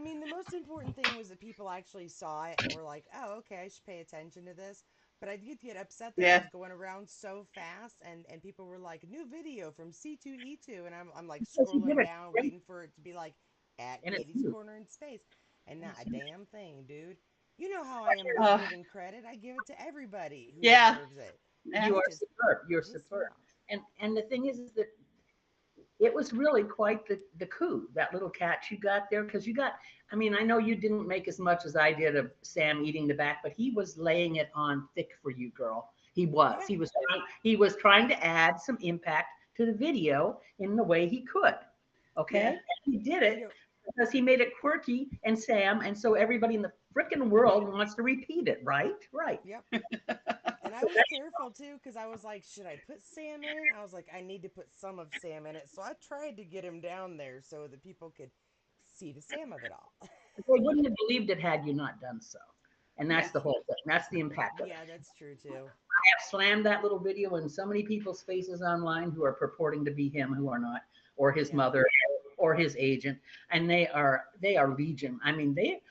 mean, the most important thing was that people actually saw it and were like, "Oh, okay, I should pay attention to this." But I did get upset that it Yeah. was going around so fast, and people were like, "New video from C2E2," and I'm like Because he did scrolling it, down, great, waiting for it to be like at and it's Katie's huge. Corner in Space, and And not it's a huge. damn thing, dude. You know how I am about Uh, giving credit. I give it to everybody who yeah. deserves it. You It are just superb. You're pissed me superb. off. And the thing is that it was really quite the coup, that little catch you got there, because you got, I mean, I know you didn't make as much as I did of Sam eating the back, but he was laying it on thick for you, girl. Yeah, He was trying to add some impact to the video in the way he could. Okay. Yeah. And he did you it know, because he made it quirky and Sam, and so everybody in the freaking world wants to repeat it, right? Right. yep. And I was careful too because I was like, should I put Sam in it? I was like, I need to put some of Sam in it. So I tried to get him down there so that people could see the Sam of it all. They wouldn't have believed it had you not done so. And that's Yeah. the whole thing. That's the impact of it. Yeah, that's true too. Have slammed that little video in so many people's faces online who are purporting to be him, who are not, or his Yeah. mother, or his agent, and they are legion. I mean, they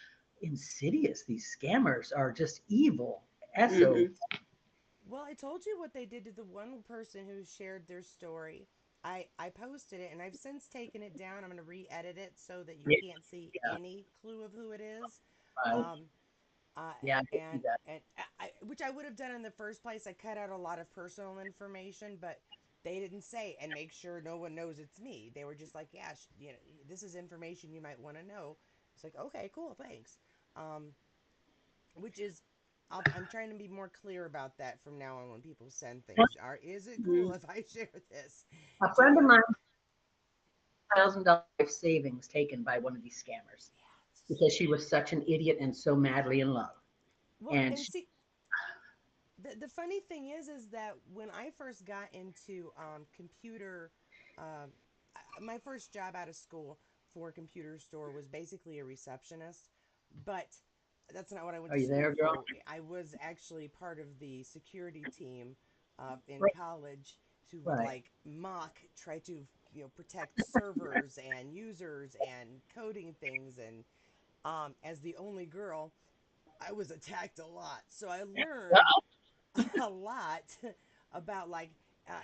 insidious. These scammers are just evil. So Hmm. Well, I told you what they did to the one person who shared their story. I posted it and I've since taken it down. I'm going to re-edit it so that you yeah, can't see yeah, any clue of who it is. right, Um, yeah, I can see that. which I would have done in the first place. I cut out a lot of personal information, but they didn't say and make sure no one knows it's me. They were just like, yeah, this is information you might want to know. It's like, okay, cool, thanks. Um, which is, I'm trying to be more clear about that from now on when people send things. Is it cool if I share this? A Do friend of you? mine, $1,000 savings taken by one of these scammers Yeah. because she was such an idiot and so madly in love. Well, And and she, see, the funny thing is that when I first got into computer, um, my first job out of school for a computer store was basically a receptionist, but that's not what I went are to you school there, girl? for. I was actually part of the security team in Right, college who would right. like mock, try to protect servers and users and coding things. And as the only girl, I was attacked a lot, so I learned a lot about like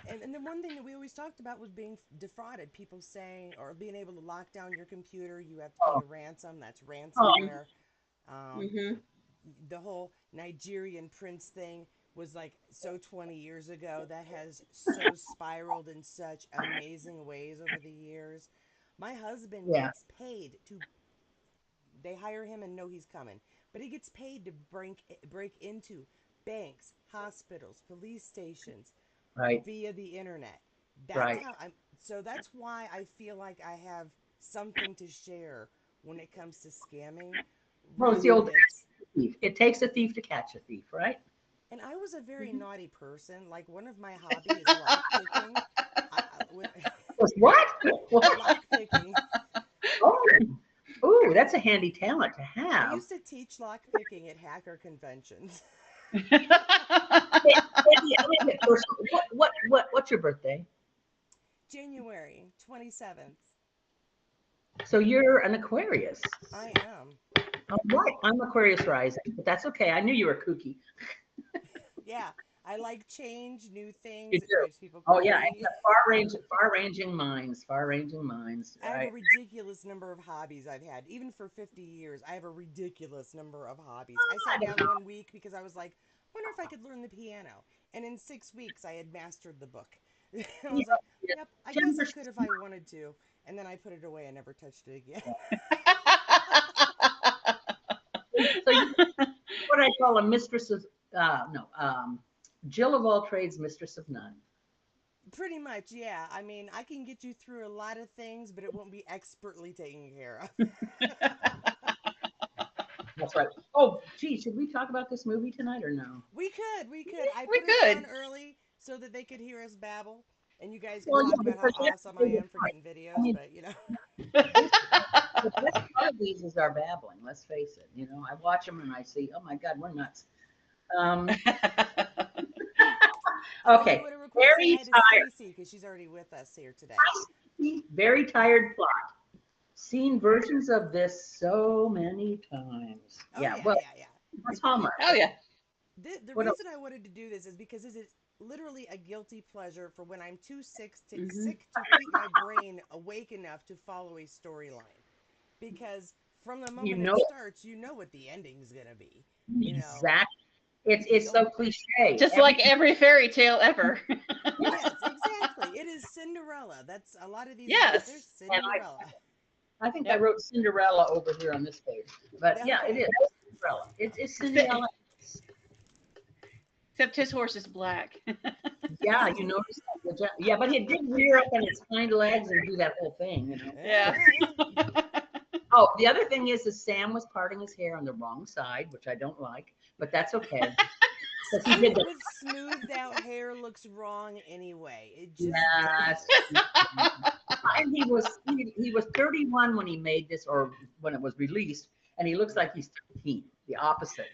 and then one thing that we always talked about was being defrauded, people saying or being able to lock down your computer, you have to pay Oh, a ransom, that's oh, ransomware. um, Hmm. the whole Nigerian prince thing was like so 20 years ago, that has so spiraled in such amazing ways over the years. My husband yeah, gets paid to, they hire him and know he's coming, but he gets paid to break into banks, hospitals, police stations right, via the internet. That's right. how I'm. So that's why I feel like I have something to share when it comes to scamming. Well, it's the Really, old it's. thief. It takes a thief to catch a thief, right? And I was a very naughty person. Like one of my hobby is lock picking. When What? What? lock picking, Oh, ooh, that's a handy talent to I have. used to teach lock picking at hacker conventions. Let me get personal. What's your birthday? January 27th. So you're an Aquarius. I am. All right, I'm Aquarius rising, but that's okay. I knew you were kooky. Yeah, I like change, new You things. It do. drives people Oh yeah, and you crazy. have far-ranging minds, I have a right? ridiculous number of hobbies I've had. Even for 50 years, I have a ridiculous number of hobbies. I sat down one week because I was like, wonder if I could learn the piano. And in 6 weeks, I had mastered the book. I Yeah, was like, yeah. yep, I guess I 10%. could if I wanted to. And then I put it away. I never touched it again. So you what I call a mistress of no, Jill of all trades, mistress of none. Pretty much, yeah. I mean, I can get you through a lot of things, but it won't be expertly taken care of. That's right. Oh, gee, should we talk about this movie tonight or no? We could. I We put it on could. early so that they could hear us babble, and you guys could Well, talk yeah, about how because you have to awesome I say the am for part. getting I videos. mean, But this, the best part of these is our babbling. Let's face it. I watch them and I see, oh my God, we're nuts. Um, I'll tell you okay, what. A real quick, say very hi to tired. Stacy because she's already with us here today. Hi, Stacey. Very tired plot. seen versions of this so many times. Oh Yeah, yeah, well, yeah, yeah. that's Hallmark. Oh yeah. The What else? reason I wanted to do this is because it is literally a guilty pleasure for when I'm too Hmm. sick to keep my brain awake enough to follow a storyline. Because from the You moment it know starts, you know what the ending's gonna be. You know, exactly. It's the it's so only cliche. Just like every fairy tale ever. yes, exactly. It is Cinderella. That's a lot of these movies. They're Yes. And Cinderella. I think I Yep. wrote Cinderella over here on this page. But yeah, it Okay. is Cinderella. It's Except, Cinderella. except his horse is black. Yeah, you notice that. Yeah, but it did rear up on its hind legs and do that whole thing. Yeah, Yeah. yeah, yeah. Oh, the other thing is Sam was parting his hair on the wrong side, which I don't like, but that's okay. Because he did Stupid the with smoothed out hair looks wrong anyway. It just yes. does. And he was 31 when he made this, or when it was released, and he looks like he's 13. The opposite.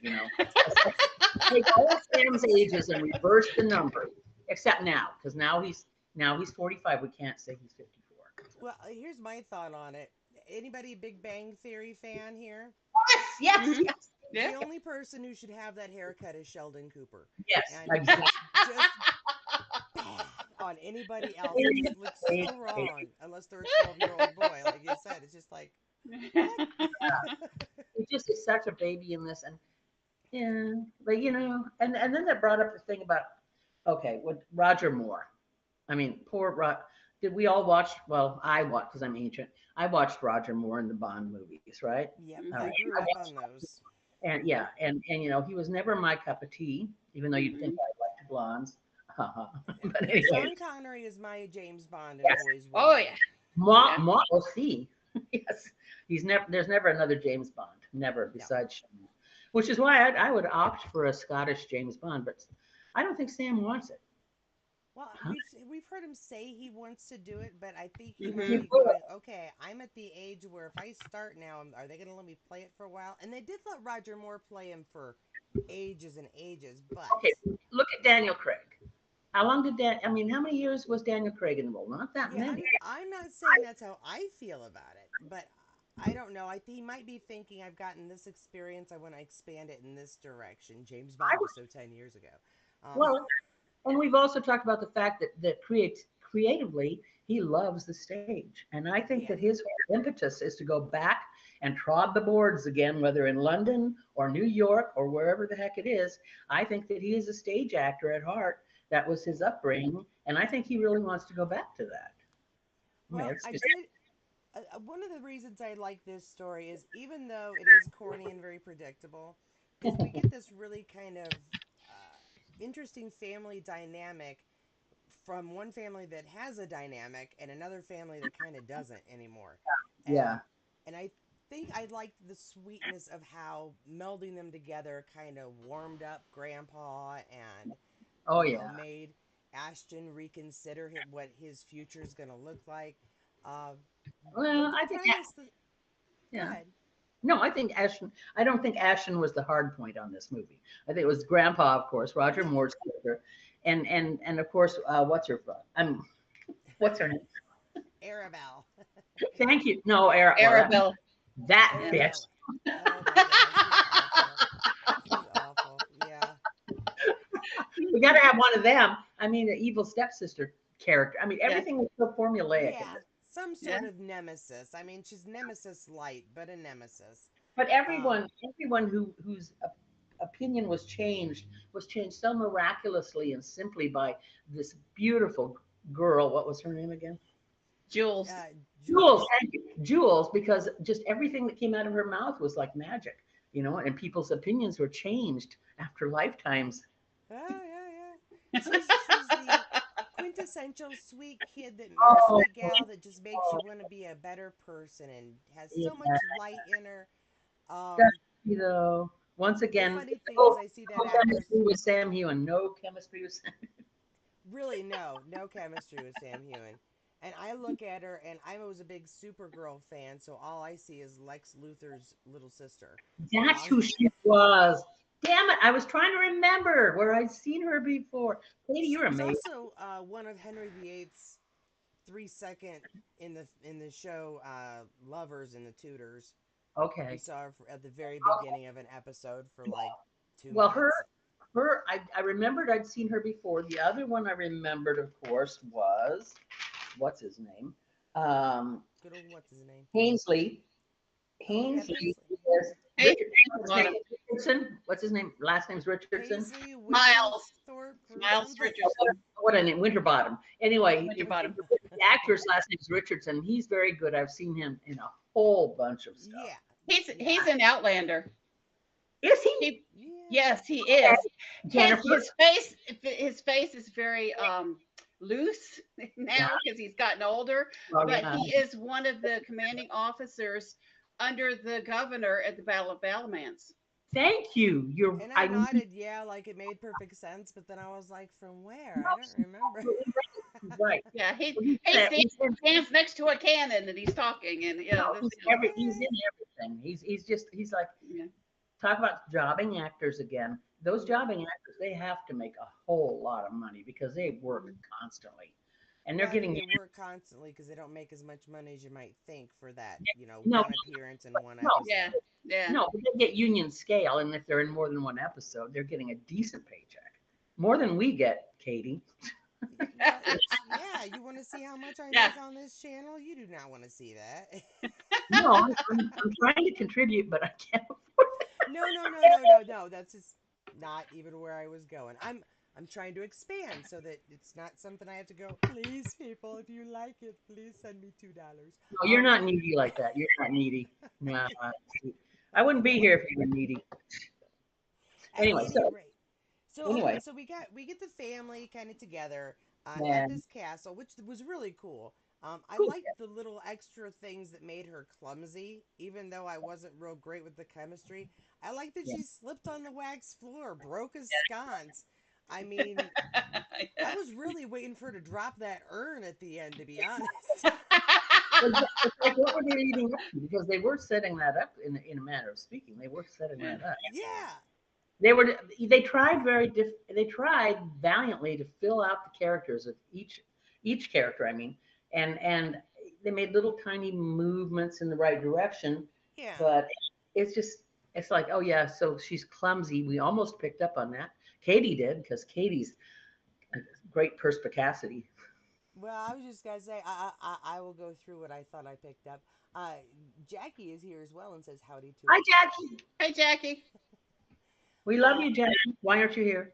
Take all Sam's ages and reverse the number, except now, because now he's 45. We can't say he's 54. Well, here's my thought on it. Anybody Big Bang Theory fan here? Yes, Mhm. yes, Yeah. The only person who should have that haircut is Sheldon Cooper. yes, And exactly. just bad on anybody else. It just looks so wrong unless they're a 12-year-old boy. Like you said, it's just like, what? He just is such a baby in this, and yeah, but and then that brought up the thing about okay, with Roger Moore. I mean, poor Rod. Did we all watch? Well, I watched because I'm ancient. I watched Roger Moore in the Bond movies, right? Yep, All I right. grew I up watched, on those. and yeah, and he was never my cup of tea, even though you'd think Mhm. I liked blondes. Yeah. But anyway, Sean Connery is my James Bond and yes, always will Oh be. yeah. moi, Yeah. moi aussi. Yes, he's never. There's never another James Bond, never No. besides Sean. Which is why I would opt for a Scottish James Bond, but I don't think Sam wants it. Well, Huh? we've heard him say he wants to do it, but I think he might Hmm. be going, okay, I'm at the age where if I start now, are they going to let me play it for a while? And they did let Roger Moore play him for ages and ages, but Okay, look at Daniel Craig. How long did Dan? I mean, how many years was Daniel Craig in the role? Not that yeah, many. I'm not saying that's how I feel about it, but I don't know. I think he might be thinking I've gotten this experience, I want to expand it in this direction. James I Bond was was so 10 years ago. Um, well, and we've also talked about the fact that creatively he loves the stage, and I think yeah. that his whole impetus is to go back and trod the boards again, whether in London or New York or wherever the heck it is. I think that he is a stage actor at heart. That was his upbringing, and I think he really wants to go back to that. I mean, Well, it's I just did. One of the reasons I like this story is even though it is corny and very predictable, is we get this really kind of interesting family dynamic from one family that has a dynamic and another family that kind of doesn't anymore. yeah. And I think I liked the sweetness of how melding them together kind of warmed up Grandpa and Oh yeah. made Ashton reconsider what his future is going to look like. Uh, but Well, the I think premise, go yeah. ahead. No, I think Ashton. I don't think Ashton was the hard point on this movie. I think it was Grandpa, of course, Roger Yeah, Moore's character, and of course, what's her what's her name? Arabelle. Thank you. No, Era. Well, Arabella. that bitch. Arabella. Oh my gosh, she's awful. She's awful. Yeah. We got to have one of them. I mean, the evil stepsister character. I mean, Yeah. everything was so formulaic in Yeah. this. Some Yeah. sort of nemesis. I mean, she's nemesis light, but a nemesis. But Um, everyone whose opinion was changed so miraculously and simply by this beautiful girl. What was her name again? Jules. Jules, Jules. thank you. Jules, because just everything that came out of her mouth was like magic, and people's opinions were changed after lifetimes. Oh yeah, yeah. She's the quintessential sweet kid that Oh, sweet gal that just makes you want to be a better person and has yeah. so much light in her. Does Um, she though? Once the again, funny thing is, no, I see that no actress. chemistry with Sam Hewen. No chemistry with Sam. Really, no chemistry with Sam Hewen. And I look at her, and I was a big Supergirl fan, so all I see is Lex Luthor's little sister. That's Um, who she was. Damn it! I was trying to remember where I'd seen her before. Lady, you're she was amazing. also one of Henry VIII's 3-second in the show Lovers and the Tutors. We Okay. saw her at the very beginning of an episode for like 2 Well, her, minutes. I remembered I'd seen her before. The other one I remembered, of course, was what's his name? Um, Good old what's his name? Ainsley. Oh yeah, Ainsley Paisley. is Hey, Richardson. What's his name? Last name's Richardson. Paisley Miles. Winterthorpe or Miles something. Richardson. What a name, Winterbottom. Anyway, Winterbottom. the actor's last name's Richardson. He's very good. I've seen him in a whole bunch of stuff. Yeah. He's an Outlander. Is he? He, Yeah. yes, he is. Jennifer? His face is very loose now because he's gotten older. Oh, But yeah. he is one of the commanding officers under the governor at the Battle of Battlements. Thank you. You're. And I nodded, yeah, like it made perfect sense, but then I was like, from where? I don't remember. Right. Yeah, he He's in, stands next to a cannon and he's talking, and he's in everything. He's like, yeah. talk about jobbing actors again. Those jobbing actors, they have to make a whole lot of money because they work constantly, and they're Well, I mean, getting. they work constantly because they don't make as much money as you might think for that, No. one appearance and one No. episode. Yeah, yeah. No, but they get union scale, and if they're in more than one episode, they're getting a decent paycheck, more than we get, Katie. Well, yeah, you want to see how much I Yeah. make on this channel? You do not want to see that. No, I'm trying to contribute, but I can't. No. That's just not even where I was going. I'm trying to expand so that it's not something I have to go, please, people, if you like it, please send me $2. No, you're not needy like that. You're not needy. No, I wouldn't be here if you were needy. At Anyway, any so rate. So anyway. okay, so we get the family kind of together Yeah. at this castle, which was really cool. I Cool. liked the little extra things that made her clumsy, even though I wasn't real great with the chemistry. I like that Yeah. she slipped on the wax floor, broke a sconce. I mean, I was really waiting for her to drop that urn at the end, to be honest. It's like, what were they leading up to? Because they were setting that up in a manner of speaking. They were setting that up. Yeah. They tried they tried valiantly to fill out the characters of each character, I mean, and they made little tiny movements in the right direction, Yeah. but it's like, oh yeah, so she's clumsy. We almost picked up on that. Katie did, because Katie's a great perspicacity. Well, I was just gonna say I will go through what I thought I picked up. Jackie is here as well and says howdy to Hi, us. Jackie. Hey, Jackie. We love you, Jackie. Why aren't you here?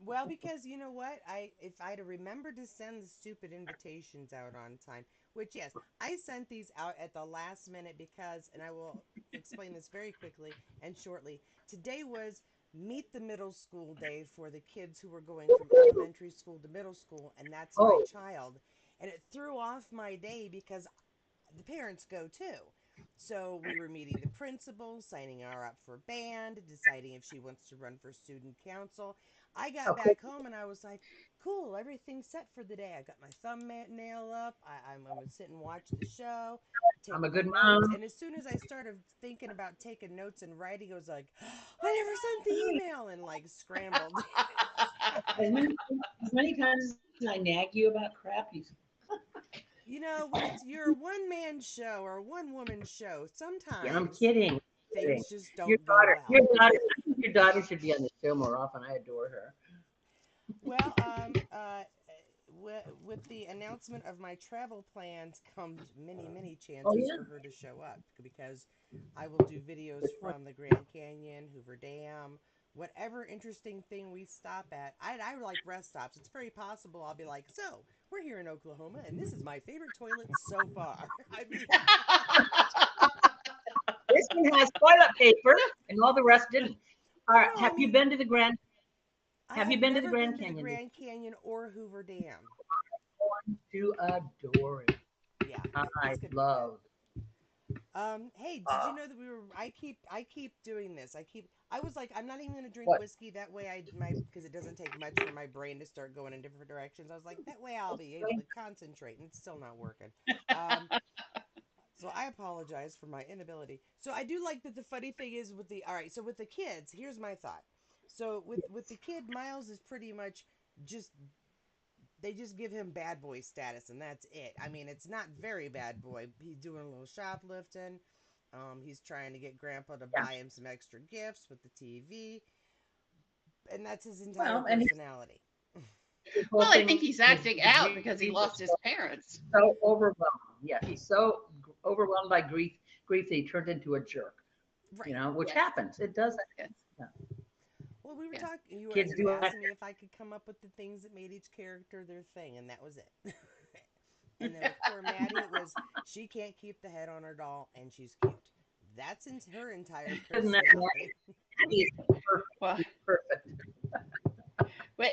Well, because you know what, if I'd have remembered to send the stupid invitations out on time, which yes, I sent these out at the last minute because, and I will explain this very quickly and shortly. Today was meet the middle school day for the kids who were going from elementary school to middle school, and that's my Oh. child, and it threw off my day because the parents go too. So we were meeting the principal, signing her up for band, deciding if she wants to run for student council. I got Okay. back home and I was like, cool, everything's set for the day. I got my thumbnail up. I'm going to sit and watch the show. I'm a my good notes. mom. And as soon as I started thinking about taking notes and writing, I was like, I never sent the email, and like scrambled. As many times as I nag you about crap, You know, when you're a one-man show or a one-woman show, sometimes yeah, I'm kidding. things just don't Your go daughter, well. I think your daughter should be on the show more often. I adore her. Well, with the announcement of my travel plans comes many chances Oh, yeah. for her to show up, because I will do videos from the Grand Canyon, Hoover Dam, whatever interesting thing we stop at. I like rest stops. It's very possible I'll be like, so we're here in Oklahoma, and this is my favorite toilet so far. I mean, This one has toilet paper, and all the rest didn't. All right, No, I have you mean- been to the Grand? I've you been to the never Grand been to Canyon? the Grand Canyon or Hoover Dam. To adore it. Yeah, I it's gonna be love. Hey, did you know that I keep doing this. I was like, I'm not even gonna drink What? whiskey. That way because it doesn't take much for my brain to start going in different directions. I was like, that way I'll be able to concentrate, and it's still not working. So I apologize for my inability. So I do like that. The funny thing is all right, so with the kids, here's my thought. So with the kid, Miles is pretty much just they just give him bad boy status, and that's it. I mean, it's not very bad boy. He's doing a little shoplifting. He's trying to get Grandpa to Yeah. buy him some extra gifts with the TV, and that's his entire Well, and personality. his whole Well, I thing, think he's acting his out grief because he is lost his parents. so overwhelmed. Yeah, he's so overwhelmed by grief that he turned into a jerk. Right. Which Yes. happens. It does. Yes. Yeah. Well, we were Yes. talking. Kids You do asked act. me if I could come up with the things that made each character their thing, and that was it. And then with poor Maddie, it was she can't keep the head on her doll, and she's cute. That's her entire Isn't that personality. He's perfect. Well, He's perfect.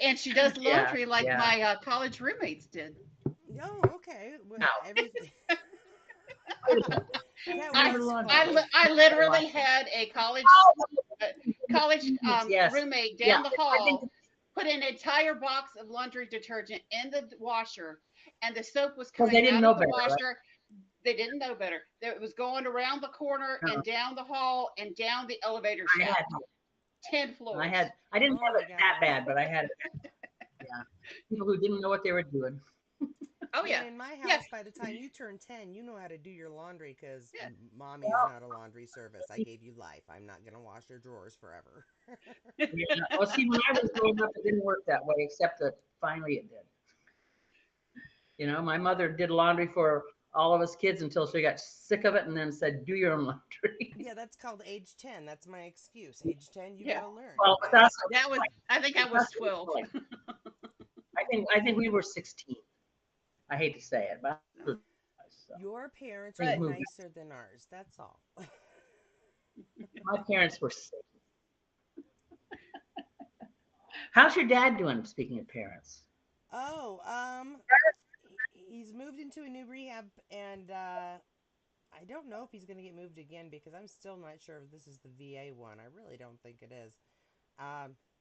and she does Yeah, laundry like yeah. my college roommates did. Oh, okay. Well, No. everything. That I, was I, funny. li- I literally had a college Yes. roommate Yeah. down the hall put an entire box of laundry detergent in the washer, and the soap was Well, coming they didn't out know of the better, right? washer. They didn't know better. It was going around the corner No. and down the hall and down the elevator I shaft. had. 10 floors. I didn't Oh have my it that gosh. bad, but I had. Yeah. People who didn't know what they were doing. Oh yeah. In my house, Yeah. by the time you turn 10, you know how to do your laundry because Yeah. mommy's not a laundry service. I gave you life. I'm not going to wash your drawers forever. Yeah. Well, see, when I was growing up, it didn't work that way, except that finally it did. My mother did laundry for all of us kids until she got sick of it and then said, "Do your own laundry." Yeah, that's called age 10. That's my excuse. Age 10, you Yeah. got to learn. Well, that's. I think I was 12. I think we were 16. I hate to say it, but so. Your parents Right. were nicer than ours. That's all. My parents were sick. How's your dad doing? Speaking of parents, Oh, he's moved into a new rehab, and I don't know if he's going to get moved again because I'm still not sure if this is the VA one. I really don't think it is.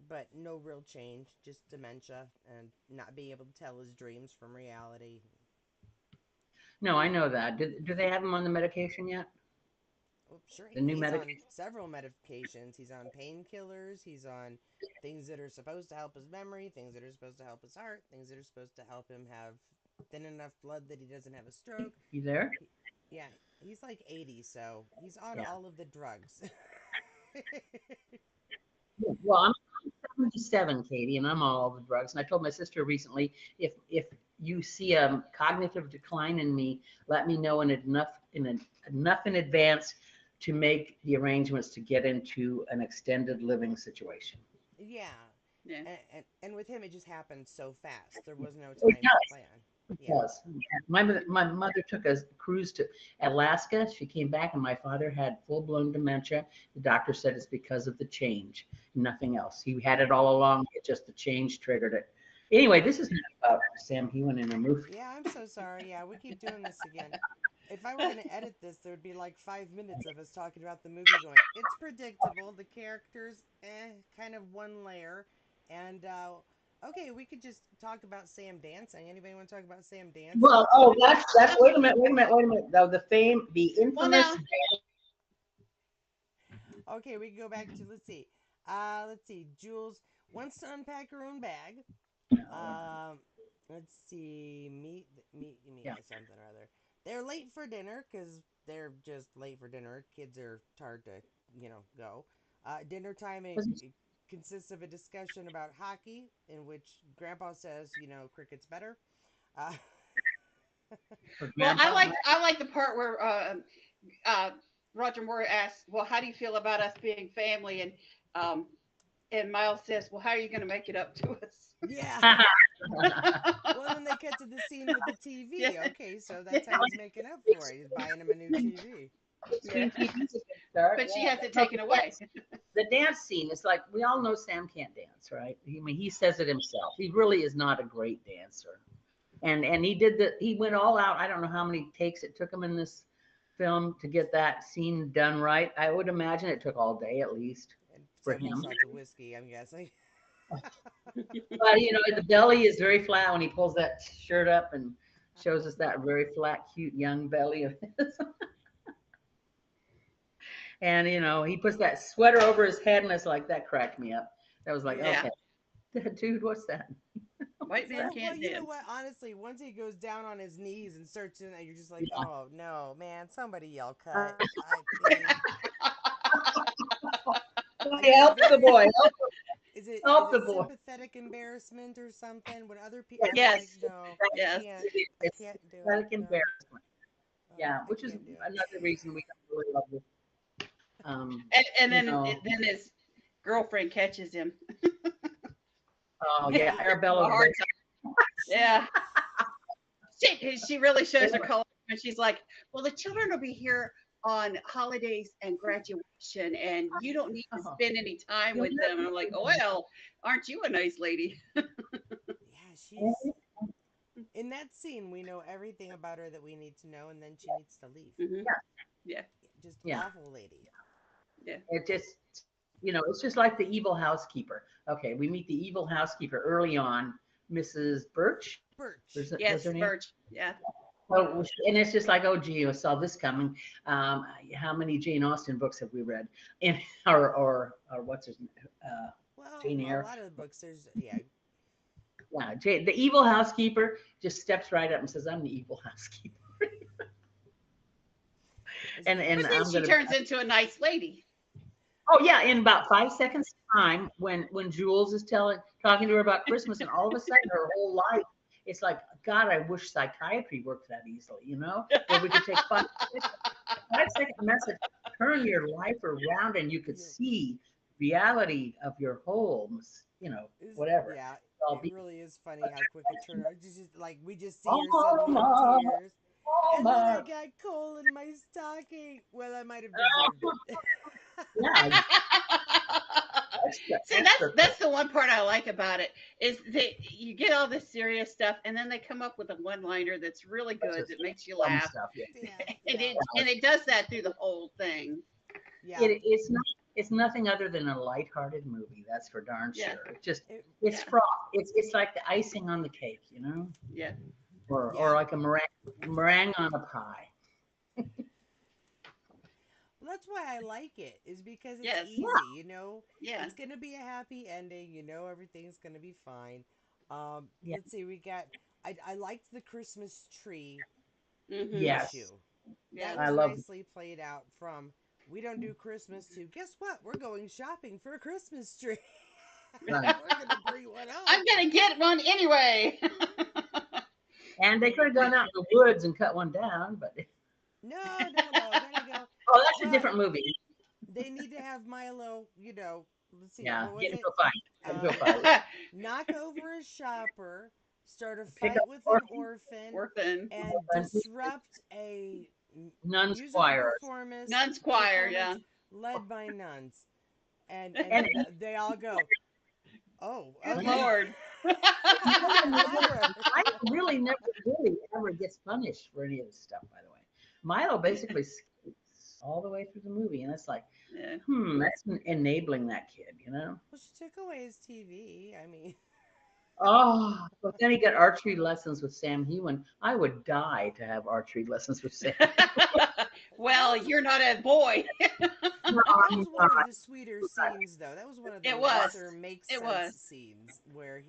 But no real change, just dementia and not being able to tell his dreams from reality. no, I know that. Do they have him on the medication yet? Oh, sure, The new he's medic- on several medications. He's on painkillers. He's on things that are supposed to help his memory, things that are supposed to help his heart, things that are supposed to help him have thin enough blood that he doesn't have a stroke. You there? Yeah, he's like 80, so he's on Yeah. all of the drugs. Well, I'm 77, Katie, and I'm on all the drugs. And I told my sister recently, if you see a cognitive decline in me, let me know enough in advance to make the arrangements to get into an extended living situation. Yeah. Yeah. And with him, it just happened so fast. There was no It time to does. plan. It Yeah. was. My mother took a cruise to Alaska. She came back, and my father had full-blown dementia. The doctor said it's because of the change, nothing else. He had it all along. It just the change triggered it. Anyway, this is not about Sam Hewen in a movie. Yeah, I'm so sorry. Yeah, we keep doing this again. If I were going to edit this, there would be like 5 minutes of us talking about the movie going, it's predictable. The characters, kind of one layer. And, okay, we could just talk about Sam dancing. Anybody want to talk about Sam dancing? Well, that's wait a minute. Though the infamous. Okay, we can go back to, let's see. Jules wants to unpack her own bag. Let's see. Meet Yeah. something or other. They're late for dinner because they're just late for dinner. Kids are hard to, go. Dinner time it consists of a discussion about hockey in which Grandpa says, cricket's better. Well, I like the part where Roger Moore asks, "Well, how do you feel about us being family?" And Miles says, "Well, how are you going to make it up to us?" Yeah. Well, then they cut to the scene with the TV. Yeah. Okay, so that's how he's making up for it. He's buying him a new TV. Yeah. But she has it taken away. The dance scene is like, we all know Sam can't dance, right? I mean, he says it himself. He really is not a great dancer. And he went all out. I don't know how many takes it took him in this film to get that scene done right. I would imagine it took all day at least And for several him. shots of whiskey, I'm guessing. But the belly is very flat when he pulls that shirt up and shows us that very flat, cute young belly of his. And he puts that sweater over his head, and it's like that cracked me up. That was like, Yeah. okay, dude, what's that? White man Well, can't you know dance. what? Honestly, once he goes down on his knees and starts doing that, you're just like, Yeah. oh no, man, somebody yell cut. I mean, I get Help the very. boy. Is it Help the boy. sympathetic embarrassment or something? When other people, I'm just like, Yes, no, I yes. can't. I It's can't do it. pathetic No, embarrassment. Yeah, I which is can't do it. another reason we don't really love this. And You then know, then his girlfriend catches him. oh Giving yeah, him a Arabella's hard very time. Yeah. She really shows her color, and she's like, "Well, the children will be here on holidays and graduation, and you don't need to oh, spend any time you'll with them." And I'm like, "Oh never well, aren't you a nice lady?" Yeah, she's in that scene. We know everything about her that we need to know, and then she needs to leave. Hmm. yeah, Yeah, Just yeah. awful lady. yeah. It just, it's just like the evil housekeeper. Okay, we meet the evil housekeeper early on, Mrs. Birch. Birch. Was Yes, her name? Birch. Yeah. Oh, and it's just like, oh, gee, I saw this coming. How many Jane Austen books have we read? In or what's his name? Well, Jane a Eyre. lot of the books, there's yeah. Yeah, the evil housekeeper just steps right up and says, "I'm the evil housekeeper," and But then I'm she gonna. turns into a nice lady. Oh yeah, in about 5 seconds time, when Jules is talking to her about Christmas, and all of a sudden her whole life, it's like, God, I wish psychiatry worked that easily, where we could take 5 second message, turn your life around, and you could Yeah. see reality of your homes, whatever. Yeah, I'll it be really is funny how quick it turned out. Just like we just see her suddenly in Hallmark, tears. And then I Hallmark. got coal in my stocking. Well, I might have deserved it. Yeah, extra, See, extra. that's the one part I like about it is that you get all this serious stuff, and then they come up with a one-liner that's really good that makes you Dumb laugh, stuff. Yeah. Yeah, and it does that through the whole thing. yeah. It's not. It's nothing other than a lighthearted movie. That's for darn Yeah. sure. It- It's Yeah. froth. It's like the icing on the cake, Yeah. or Yeah. like a meringue on a pie. Well, that's why I like it, is because it's Yes. easy, Yeah. It's gonna be a happy ending, everything's gonna be fine. Yeah. Let's see, I liked the Christmas tree Hmm. Yes. issue. Yeah. That I was love. nicely played out from we don't do Christmas to guess what? We're going shopping for a Christmas tree. Right. We're gonna bring one I'm home. gonna get one anyway. And they could have gone out in the woods and cut one down, but No, gotta go. oh, that's a Well, different movie. they need to have Milo, let's see, Yeah, what was get into it? a fight. Get into a fight. Knock over a shopper, start a Pick fight up with an orphan. orphan, Orphan. and disrupt a Nuns musical choir. Nuns choir. Yeah. led by nuns. And And they all go, oh, Good okay. Lord. Milo really never really ever gets punished for any of this stuff, by the way. Milo basically skates all the way through the movie, and it's like, Yeah. that's enabling that kid, Well, she took away his TV. I mean, Oh, but then he got archery lessons with Sam Hewen. I would die to have archery lessons with Sam. Well, you're not a boy. No, that I'm was one not. of the sweeter scenes, though. That was one of the It was. lesser makes It sense was. scenes where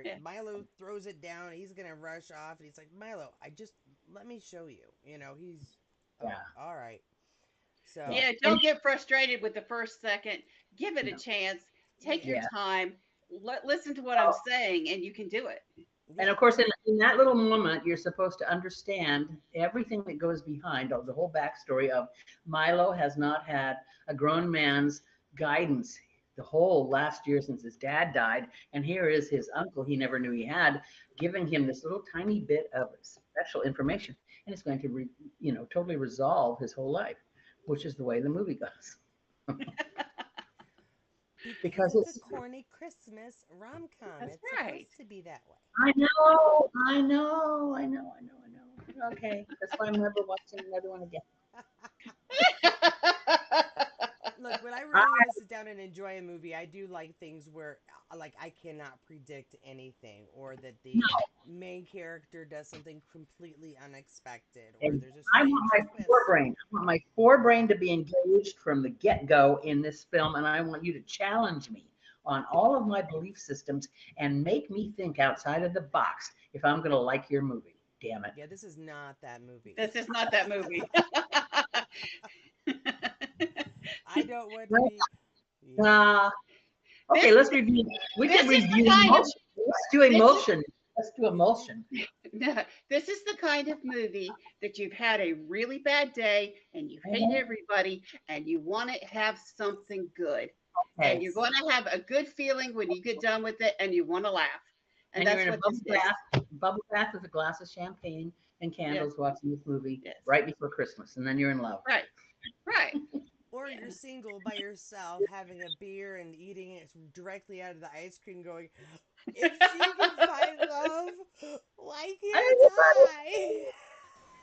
Yeah. Milo throws it down. He's gonna rush off, and he's like, Milo, let me show you. He's Yeah. all right. So Yeah, don't get frustrated with the first second. Give it a No. chance. Take your Yeah. time. Listen to what I'm saying, and you can do it. And of course, in that little moment, you're supposed to understand everything that goes behind the whole backstory of Milo has not had a grown man's guidance the whole last year since his dad died. And here is his uncle he never knew he had, giving him this little tiny bit of special information. And it's going to, totally resolve his whole life, which is the way the movie goes. because it's it's a corny Christmas rom-com. That's It's right. supposed to be that way. I know. Okay, that's why I'm never watching another one again. Look, when I really want to sit down and enjoy a movie, I do like things where, I cannot predict anything, or that the main character does something completely unexpected, or And there's a I strange want my twist. forebrain. I want my forebrain to be engaged from the get-go in this film, and I want you to challenge me. on all of my belief systems and make me think outside of the box if I'm going to like your movie. Damn it. Yeah, this is not that movie. This is not that movie. I don't want to be. Yeah. Okay, This- let's review. We this can is the review kind of- Emulsion. Let's do Emulsion. Let's do Emulsion. No, this is the kind of movie that you've had a really bad day and you hate everybody and you want to have something good. And you're going to have a good feeling when you get done with it and you want to laugh. And that's you're in a what this is. bubble bath with a glass of champagne and candles watching this movie Yes. right before Christmas, and then you're in love. Right. Right. Or you're single by yourself, having a beer and eating it directly out of the ice cream, going, if she can find love, why can't I?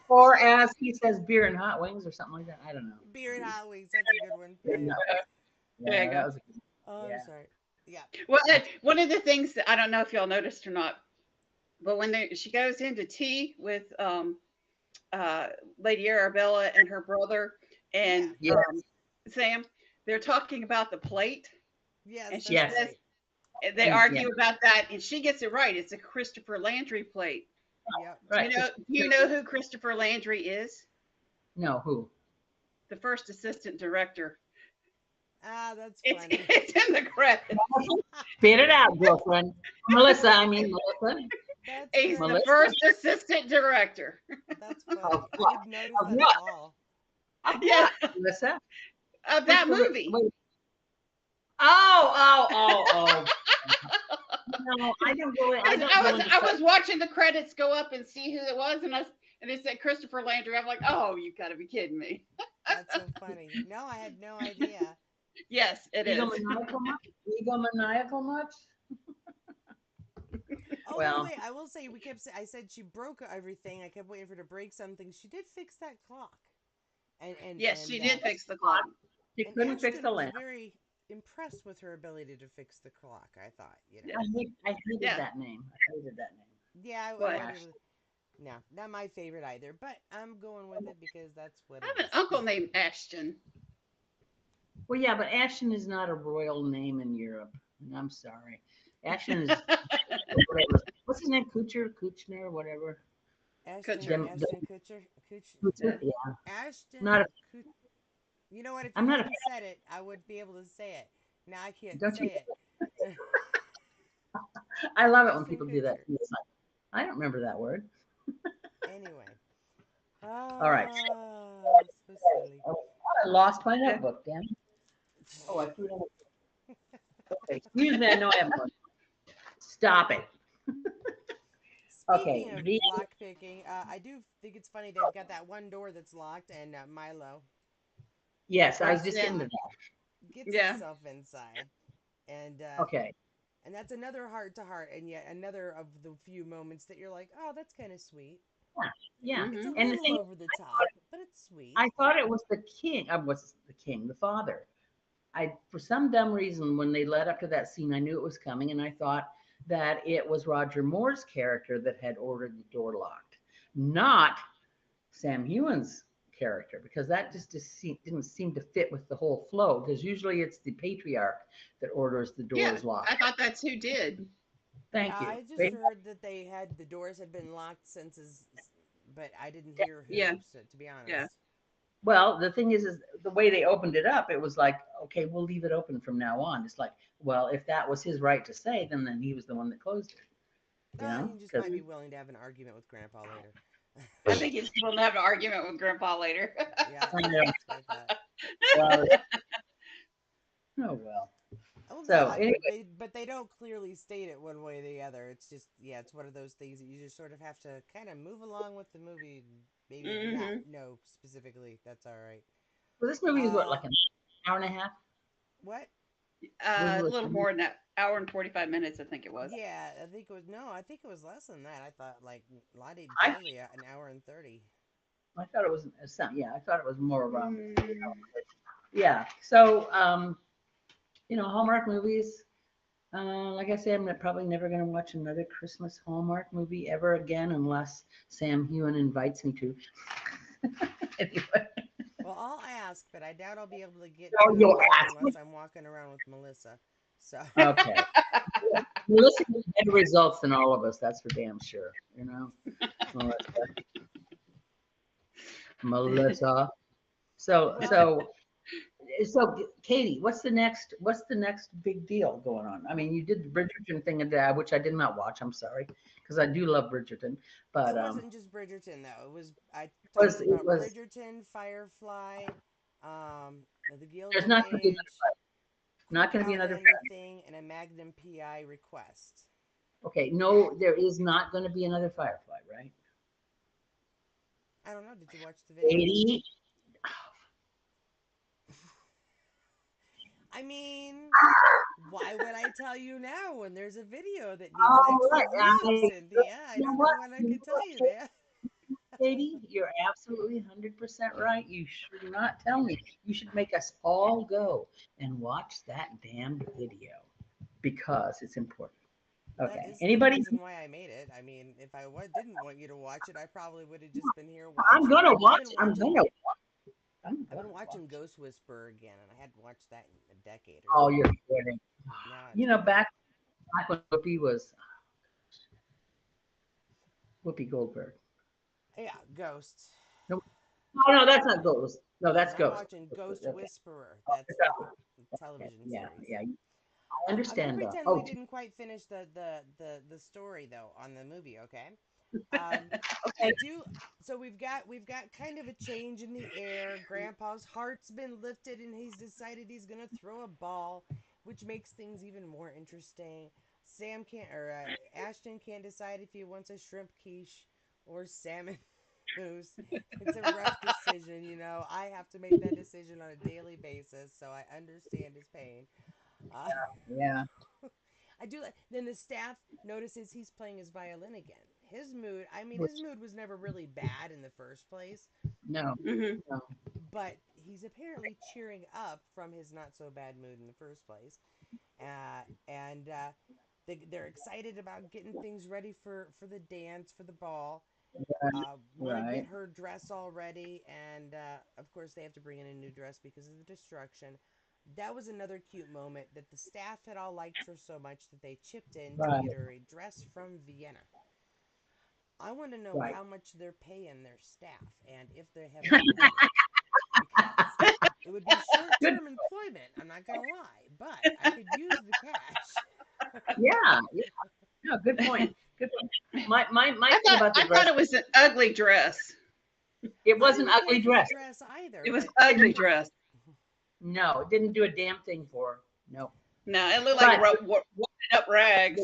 Or as he says, beer and hot wings or something like that. I don't know. Beer and hot wings, that's a good one. There you go. that was a good Oh, Yeah. I'm sorry. Yeah. Well, one of the things that I don't know if y'all noticed or not, but when she goes into tea with Lady Arabella and her brother and Yes. Sam, they're talking about the plate. Yes. And That's she Yes. says, right. they argue about that, and she gets it right. It's a Christopher Landry plate. Yep. Right. Do you know who Christopher Landry is? No, who? The first assistant director. Ah, that's It's, funny. it's in the credits. Spit it out, girlfriend. Melissa. That's He's funny. the first assistant director. That's funny. Of I what? didn't notice Of that what? at all. Yeah, Melissa. of that movie. Wait. Oh. No, I don't go. I was watching the credits go up and see who it was, and it said Christopher Landry. I'm like, oh, you gotta be kidding me. That's so funny. No, I had no idea. Yes, it is. You go maniacal much? Oh, Well- wait, I will say I said she broke everything. I kept waiting for her to break something. She did fix that clock. And Yes, she did uh, fix the clock. She and couldn't fix Ashton the was lamp. very impressed with her ability to fix the clock. I thought, I hated Yeah. that name. Yeah, I What? wanted to- no, not my favorite either. But I'm going with it because that's what I it have an is. uncle named Ashton. Well, yeah, but Ashton is not a royal name in Europe. I'm sorry. Ashton is whatever. What's his name? Kuchner, whatever. Ashton Kutcher. Kutcher. Kuchner, yeah. Ashton. Not a- You know what? If I'm you not a- hadn't said it, I would be able to say it. Now I can't Don't you- say it. I love it when Ashton people do that. Kutcher. It's like, I don't remember that word. Anyway. right. So silly. I lost my notebook, damn it. Oh, I threw it away. Okay, excuse me, I know I have one. Stop it. Okay, Speaking of the- lock picking, I do think it's funny they've got that one door that's locked, and Milo Yes, I was just Yeah. getting to that. gets Yeah. himself inside, and Okay. and that's another heart to heart, and yet another of the few moments that you're like, oh, that's kind of sweet. Yeah. Mhm. It's a And the little thing- over the top, but it's sweet. I thought it was the king. The father. For some dumb reason, when they led up to that scene, I knew it was coming, and I thought that it was Roger Moore's character that had ordered the door locked, not Sam Heughan's character, because that just didn't seem to fit with the whole flow. Because usually it's the patriarch that orders the Yeah, doors locked. I thought that's who did. Thank you. I just heard that the doors had been locked since but I didn't hear who. Yeah. So, to be honest. Yeah. Well, the thing is the way they opened it up, it was like, okay, we'll leave it open from now on. It's like, well, if that was his right to say, then he was the one that closed it. You know? You just 'Cause- might be willing to have an argument with Grandpa later. I think he's going to have an argument with Grandpa later. Yeah. I know. that's what I thought. Well, oh well. Oh, So, no, anyway. but they don't clearly state it one way or the other. It's just, it's one of those things that you just sort of have to kind of move along with the movie. Maybe not know specifically. That's all right. Well, this movie is what, like an hour and a half? What? A little more than that. Hour and 45 minutes, I think it was. Yeah, I think it was less than that. I thought like Lottie I- Daily an hour and 30. I thought it was I thought it was more around. Mm, Yeah. So, Hallmark movies. Like I said, I'm probably never going to watch another Christmas Hallmark movie ever again unless Sam Heughan invites me to. Anyway. Well, I'll ask, but I doubt I'll be able to get Oh, to you'll it ask. unless I'm walking around with Melissa. So Okay. Melissa gets better results than all of us. That's for damn sure. Melissa. Melissa. So, well, so, so, Katie, what's the next big deal going on? I mean, you did the Bridgerton thing, which I did not watch. I'm sorry, because I do love Bridgerton, it but wasn't just Bridgerton though. It was I was talked it about was Bridgerton, Firefly, the there's Gilded not going to be Age, quick not going to be another. Outlander thing, and a Magnum PI request. Okay, no, there is not going to be another Firefly, right? I don't know. Did you watch the video? Katie, I mean, why would I tell you now when there's a video that needs all extra right, views? And yeah, I you know don't what? know when I could tell you that. Katie, you're absolutely 100% right. You should not tell me. You should make us all go and watch that damned video because it's important. That Okay. is the Anybody? reason why I made it. I mean, if I didn't want you to watch it, I probably would have just been here I'm watching. gonna I've watch been it. I'm watching. gonna. I'm I've gonna been watching watch it. Ghost Whisperer again, and I hadn't watched that in a decade or Oh, so. you're kidding. Now it's You know, back. back when Whoopi was Whoopi Goldberg. Yeah, Ghost. No, oh, no, that's not Ghost. No, that's And I'm Ghost. watching Ghost Okay. Whisperer. Oh, That's it's that the one. Okay. television Yeah, series. yeah. I I'm gonna understand though. pretend we Oh, didn't quite finish the story though on the movie, okay? Um, I okay. do. So we've got kind of a change in the air. Grandpa's heart's been lifted, and he's decided he's gonna throw a ball, which makes things even more interesting. Sam can't, or Ashton can't decide if he wants a shrimp quiche or salmon mousse. It's a rough decision, you know. I have to make that decision on a daily basis, so I understand his pain. Uh, Yeah. I do. Then the staff notices he's playing his violin again. His mood. I mean, his mood was never really bad in the first place, No. Hmm. No. but he's apparently cheering up from his not so bad mood in the first place, and they're excited about getting things ready for the dance for the ball. Right. Want to get Right. her dress all ready, and of course they have to bring in a new dress because of the destruction. That was another cute moment that the staff had all liked her so much that they chipped in to Right. get her a dress from Vienna. I want to know Right. how much they're paying their staff and if they have any money because it would be short Good. term employment. I'm not going to lie, but I could use the cash. Yeah. Yeah. No, good point. Good point. My thing about the I thought dress, it was an ugly dress. it I was an didn't care ugly for the dress. dress either, It was but ugly dress. No, it didn't do a damn thing for her. No. No, it looked like But wadded up rags.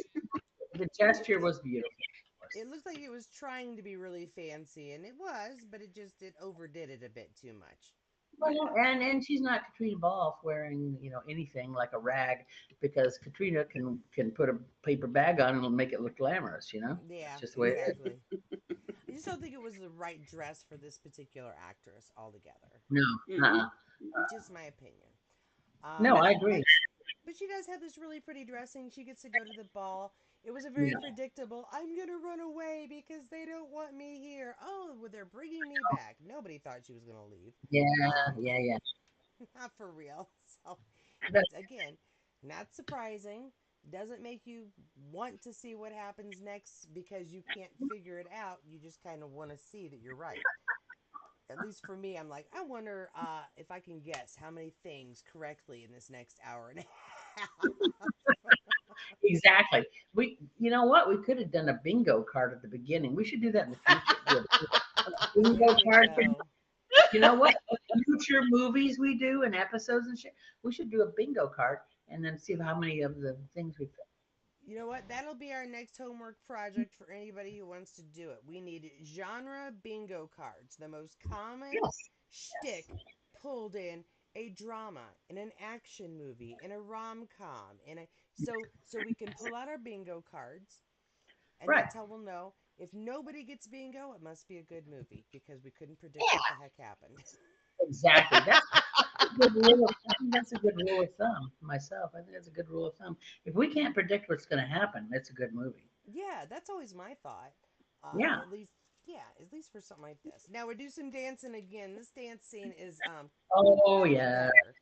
the gesture was beautiful. Of course. it looked like it was trying to be really fancy, and it was, but it overdid it a bit too much. Well, and she's not Katrina Balfe wearing anything like a rag because Katrina can put a paper bag on and it'll make it look glamorous. Yeah, It's just the way it is. exactly. I just don't think it was the right dress for this particular actress altogether. No, Hmm. Just my opinion. no, Um, I but agree. but she does have this really pretty dressing. She gets to go to the ball. It was a very Yeah, predictable. I'm gonna run away because they don't want me here. Oh, well, they're bringing me back. Nobody thought she was gonna leave. yeah, Um, yeah, yeah. not for real. So That- it's again not surprising. Doesn't make you want to see what happens next because you can't figure it out. You just kind of want to see that you're right. At least for me, I'm like, I wonder if I can guess how many things correctly in this next hour and a half. exactly. You know what? We could have done a bingo card at the beginning. We should do that in the future. Do a bingo There we card. go. You know what? Future movies we do and episodes and shit. We should do a bingo card and then see how many of the things we. You know what? That'll be our next homework project for anybody who wants to do it. We need genre bingo cards, the most common Yes. shtick pulled in a drama, in an action movie, in a rom com, so we can pull out our bingo cards, and Right. that's how we'll know if nobody gets bingo, it must be a good movie because we couldn't predict Yeah. what the heck happened. Exactly. That's a good rule. I think that's a good rule of thumb myself. I think that's a good rule of thumb. If we can't predict what's going to happen, it's a good movie. Yeah, that's always my thought. Yeah. At least, yeah, at least for something like this. Now we do some dancing again. This dance scene is Oh even yeah. better.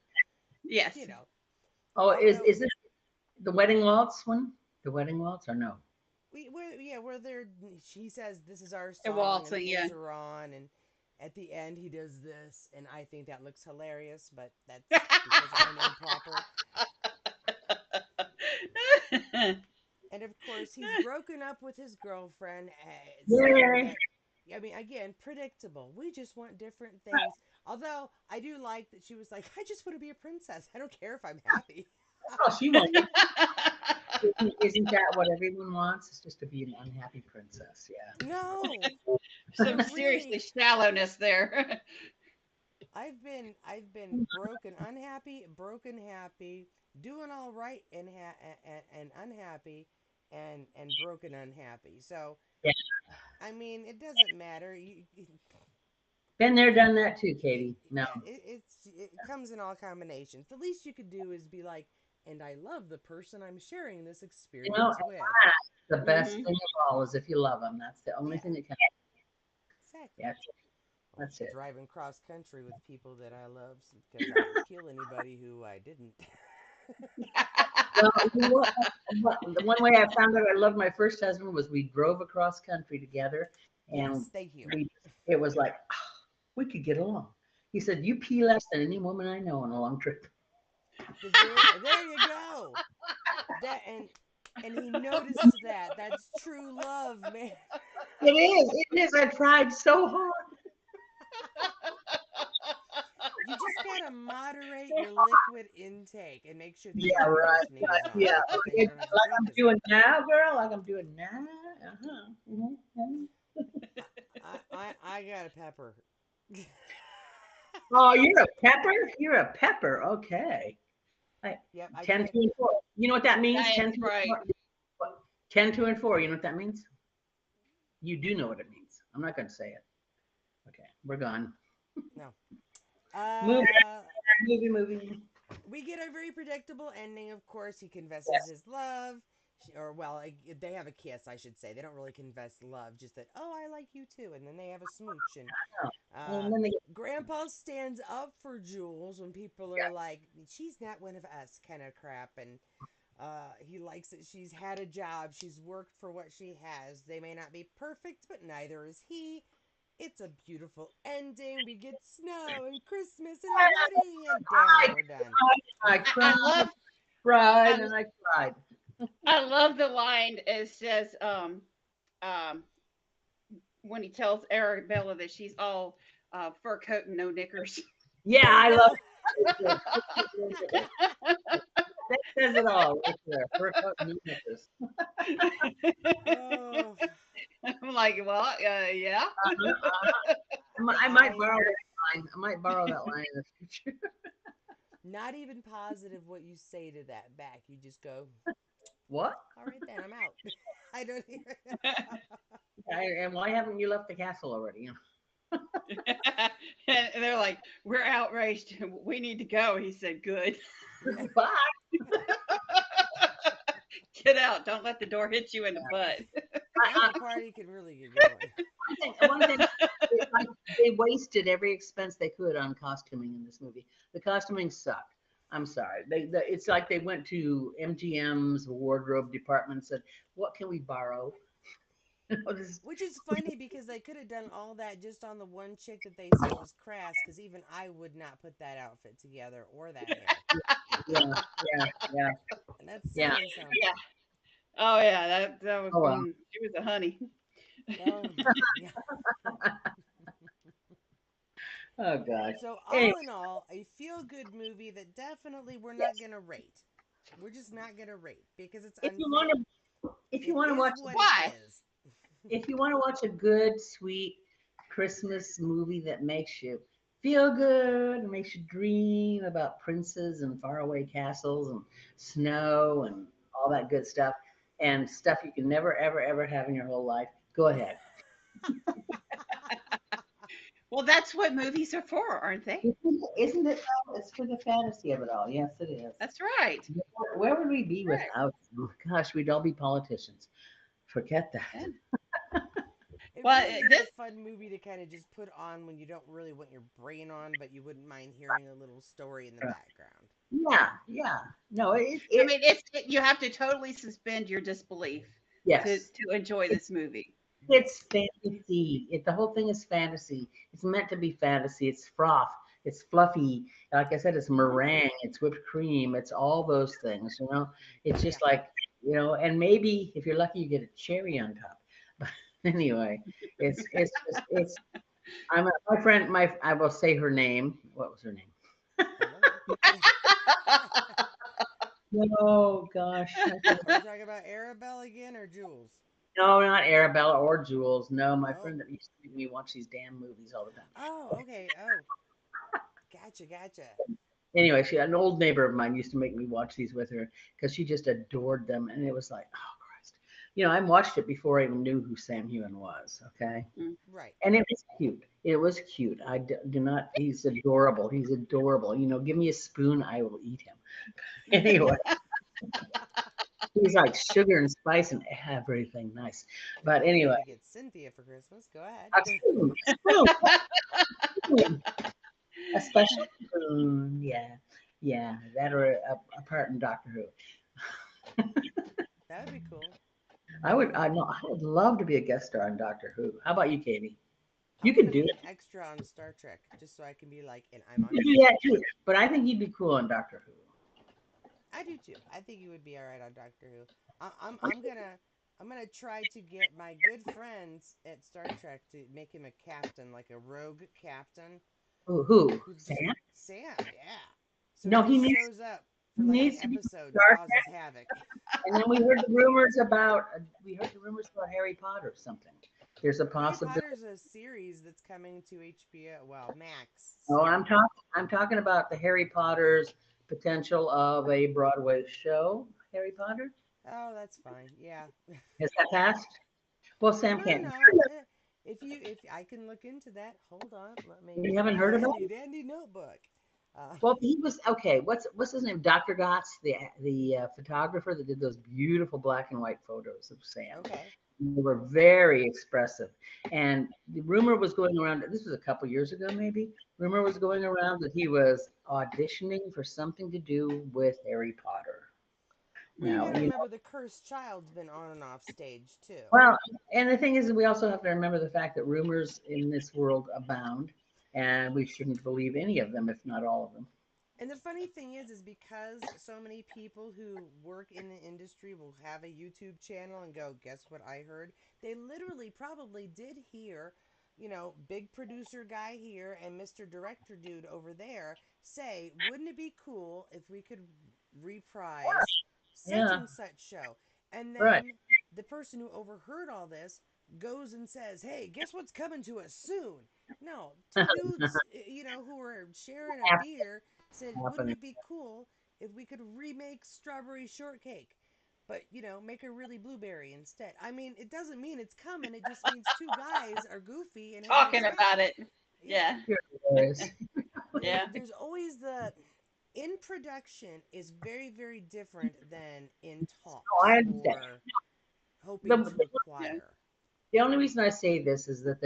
Yes. You know, Oh, I is know. is this The wedding waltz one? The wedding waltz or no? Where they're she says this is our And song and waltzing, yeah. things are on, and at the end he does this, and I think that looks hilarious, but that's because I'm improper. And of course, he's broken up with his girlfriend. Something Yay. that, I mean, again, predictable. We just want different things. Although I do like that she was like, I just want to be a princess. I don't care if I'm happy. Oh, she won't. Isn't that what everyone wants? It's just to be an unhappy princess. Yeah. No, Some seriously really, shallowness there. I've been broken happy, doing all right and unhappy, and broken unhappy. So Yeah. I mean, it doesn't matter. Been there, done that too, Katie. No. Yeah, it comes in all combinations. The least you could do is be like, and I love the person I'm sharing this You know, experience with. the best Hmm. thing of all is if you love them. That's the only Yeah, thing that can. exactly. Yeah, Or that's it. driving cross country with people that I love because I would kill anybody who I didn't. Well, you know the one way I found out I loved my first husband was we drove across country together, and Yes, thank you. we it was like we could get along. He said, "You pee less than any woman I know on a long trip." Because there you go. That and he noticed that. That's true love, man. It is. It is. I tried so hard. You just gotta moderate your liquid intake and make sure the Yeah, air right. conditioning is on Yeah. because then you Like don't have to drink I'm as doing much. now, girl. Like I'm doing now. Uh-huh. I got a pepper. Oh, you're a pepper? You're a pepper. Okay. Like Yep, I 10, can't. 2, and 4. You know what that means? That's 10, 2, and right. 4. 10, 2, and 4. You know what that means? You do know what it means. I'm not going to say it. Okay. We're gone. No. Movie, Uh, movie. we get a very predictable ending. Of course, he confesses Yes. his love, or well, they have a kiss, I should say. They don't really confess love, just that oh, I like you too, and then they have a smooch. And Oh, uh, and then they get, Grandpa stands up for Jules when people yeah. are like, she's not one of us, kind of crap, and he likes that she's had a job, she's worked for what she has. They may not be perfect, but neither is he. It's a beautiful ending. We get snow and Christmas and a wedding, and bam, we're done. I I cried, love cried, I, and I cried. I love the line. It says um when he tells Arabella that she's all fur coat and no knickers. Yeah, There you I love go. it. That says it all right there. Fur coat and new knickers. Oh, I'm like, well, yeah. I might I borrow that line. I might borrow that line in the future. not even positive what you say to that back. You just go, What? all right then, I'm out. I don't even. And why haven't you left the castle already? And they're like, we're outraged. We need to go. He said, good. Yeah, Bye. Get out. Don't let the door hit you in the butt. now the party can really get going. One thing they wasted every expense they could on costuming in this movie. The costuming sucked. I'm sorry. It's like they went to MGM's wardrobe department and said, "What can we borrow?" This, Which is funny because they could have done all that just on the one chick that they said was crass. Because even I would not put that outfit together or that hair, yeah, yeah, and that's yeah. saying something. Yeah. Oh yeah, that was Oh well. she was a honey. Oh yeah. Oh gosh. So Anyway, all in all, a feel-good movie that definitely we're not gonna rate. We're just not gonna rate because it's if you unfair. want if you It want to is watch what it Why? is. if you want to watch a good, sweet Christmas movie that makes you feel good and makes you dream about princes and faraway castles and snow and all that good stuff and stuff you can never, ever, ever have in your whole life, go ahead. Well, that's what movies are for, aren't they? Isn't it? It's for the fantasy of it all. Yes, it is. That's right. Where would we be Right. without? Gosh, we'd all be politicians. Forget that. It Well, really is this a fun movie to kind of just put on when you don't really want your brain on, but you wouldn't mind hearing a little story in the background. Yeah, yeah, No, I mean, you have to totally suspend your disbelief to yes. enjoy this movie. It's fantasy. The whole thing is fantasy. It's meant to be fantasy. It's froth. It's fluffy. Like I said, it's meringue. It's whipped cream. It's all those things. It's Yeah. just like and maybe if you're lucky, you get a cherry on top. But anyway, it's. My friend. I will say her name. What was her name? Hello. Oh gosh. Are we talking about Arabelle again or Jules? No, not Arabella or Jules. No, my Oh. friend that used to make me watch these damn movies all the time. Oh, okay. Oh, gotcha. Anyway, an old neighbor of mine used to make me watch these with her because she just adored them, and it was like, oh Christ, I watched it before I even knew who Sam Heughan was. Okay, Right. and it was cute. It was cute. Do not. He's adorable. He's adorable. Give me a spoon, I will eat him. Anyway. He's like sugar and spice and everything nice. But You anyway. need to get Cynthia for Christmas. Go ahead. A special spoon. Yeah. That or a part in Doctor Who. That would be cool. I would love to be a guest star on Doctor Who. How about you, Katie? I You could wanna do be it. an extra on Star Trek, just so I can be like, and I'm on. You could do that too. But I think you'd be cool on Doctor Who. I do too. I think you would be all right on Doctor Who. I'm gonna try to get my good friends at Star Trek to make him a captain, like a rogue captain. Who? Sam? Sam, yeah. So No, he he just shows up for he like needs an to be episode and Star causes Trek. havoc. And then we heard the rumors about Harry Potter or something. There's a Harry possibility. Potter's a series that's coming to HBO, well, Max. Oh, soon. I'm talking about the Harry Potter's potential of a Broadway show. Harry Potter. Oh, that's fine. Yeah. Has that passed? Well, Sam No, can't. no. If I can look into that, hold on. Let me You get haven't my heard about handy it? dandy notebook. Well, he was okay. What's his name? Dr. Gotts, the photographer that did those beautiful black and white photos of Sam. Okay. They were very expressive, and the rumor was going around. This was a couple years ago, maybe. Rumor was going around that he was auditioning for something to do with Harry Potter. Well, you Now, got to remember the cursed child's been on and off stage too. well, and the thing is, we also have to remember the fact that rumors in this world abound, and we shouldn't believe any of them, if not all of them. And the funny thing is because so many people who work in the industry will have a YouTube channel and go, guess what I heard? They literally probably did hear, big producer guy here and Mr. Director dude over there say, wouldn't it be cool if we could reprise such Yeah, and such show? And right. then the person who overheard all this goes and says, hey, guess what's coming to us soon? No, two dudes, who were sharing a beer said, wouldn't Happening. it be cool if we could remake Strawberry Shortcake, but, make a really blueberry instead? I mean, it doesn't mean it's coming. It just means two guys are goofy and having a Talking time. about it. Yeah. Yeah. Yeah. There's always in production is very, very different than in talks Oh, I understand. or hoping The, to acquire. the only reason I say this is that